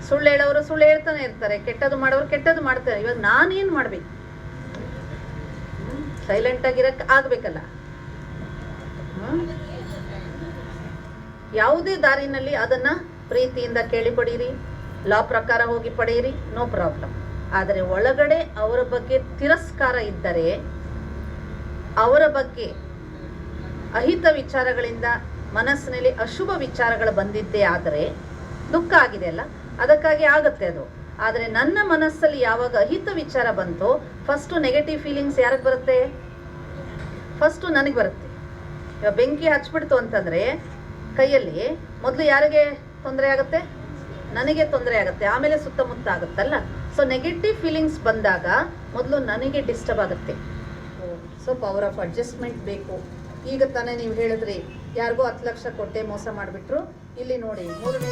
ಸುಳ್ಳು ಹೇಳೋರು ಸುಳ್ಳು ಹೇಳ್ತಾನೆ ಇರ್ತಾರೆ. ಕೆಟ್ಟದ್ದು ಮಾಡೋರು ಕೆಟ್ಟದ್ದು ಮಾಡ್ತಾರೆ. ಇವಾಗ ನಾನೇನು ಮಾಡ್ಬೇಕು? ಸೈಲೆಂಟ್ ಆಗಿರಕ್ಕೆ ಆಗ್ಬೇಕಲ್ಲ. ಯಾವುದೇ ದಾರಿನಲ್ಲಿ ಅದನ್ನ ಪ್ರೀತಿಯಿಂದ ಕೇಳಿ ಪಡೀರಿ, ಲಾ ಪ್ರಕಾರ ಹೋಗಿ ಪಡೆಯಿರಿ, ನೋ ಪ್ರಾಬ್ಲಮ್. ಆದರೆ ಒಳಗಡೆ ಅವರ ಬಗ್ಗೆ ತಿರಸ್ಕಾರ ಇದ್ದರೆ, ಅವರ ಬಗ್ಗೆ ಅಹಿತ ವಿಚಾರಗಳಿಂದ ಮನಸ್ಸಿನಲ್ಲಿ ಅಶುಭ ವಿಚಾರಗಳು ಬಂದಿದ್ದೇ ಆದರೆ ದುಃಖ ಆಗಿದೆ ಅಲ್ಲ, ಅದಕ್ಕಾಗಿ ಆಗುತ್ತೆ ಅದು. ಆದರೆ ನನ್ನ ಮನಸ್ಸಲ್ಲಿ ಯಾವಾಗ ಅಹಿತ ವಿಚಾರ ಬಂತೋ, ಫಸ್ಟು ನೆಗೆಟಿವ್ ಫೀಲಿಂಗ್ಸ್ ಯಾರಿಗೆ ಬರುತ್ತೆ? ಫಸ್ಟು ನನಗೆ ಬರುತ್ತೆ. ಇವಾಗ ಬೆಂಕಿ ಹಚ್ಬಿಡ್ತು ಅಂತಂದರೆ ಕೈಯಲ್ಲಿ ಮೊದಲು ಯಾರಿಗೆ ತೊಂದರೆ ಆಗುತ್ತೆ? ನನಗೆ ತೊಂದರೆ ಆಗುತ್ತೆ, ಆಮೇಲೆ ಸುತ್ತಮುತ್ತ ಆಗುತ್ತಲ್ಲ. ಸೊ ನೆಗೆಟಿವ್ ಫೀಲಿಂಗ್ಸ್ ಬಂದಾಗ ಮೊದಲು ನನಗೆ ಡಿಸ್ಟರ್ಬ್ ಆಗುತ್ತೆ. ಸೊ ಪವರ್ ಆಫ್ ಅಡ್ಜಸ್ಟ್ಮೆಂಟ್ ಬೇಕು. ಈಗ ತಾನೇ ನೀವು ಹೇಳಿದ್ರಿ ಯಾರಿಗೋ 10 ಲಕ್ಷ ಕೊಟ್ಟೆ ಮೋಸ ಮಾಡಿಬಿಟ್ರು. ಇಲ್ಲಿ ನೋಡಿ 3ನೇ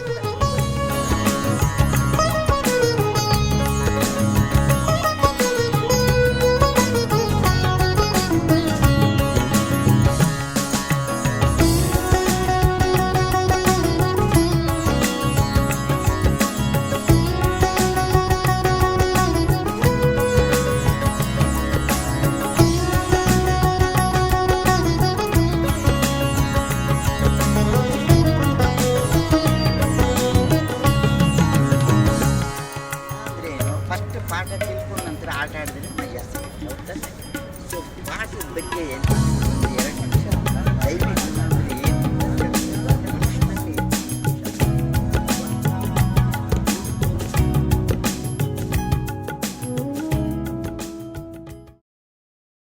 ಪಾಠ ತಿಳ್ಕೊಂಡ ನಂತರ ಆಟ ಆಡಿದ್ರೆ ಮಜಾ ಸಿಗುತ್ತೆ. ಸೊ ಪಾಠದ ಬಗ್ಗೆ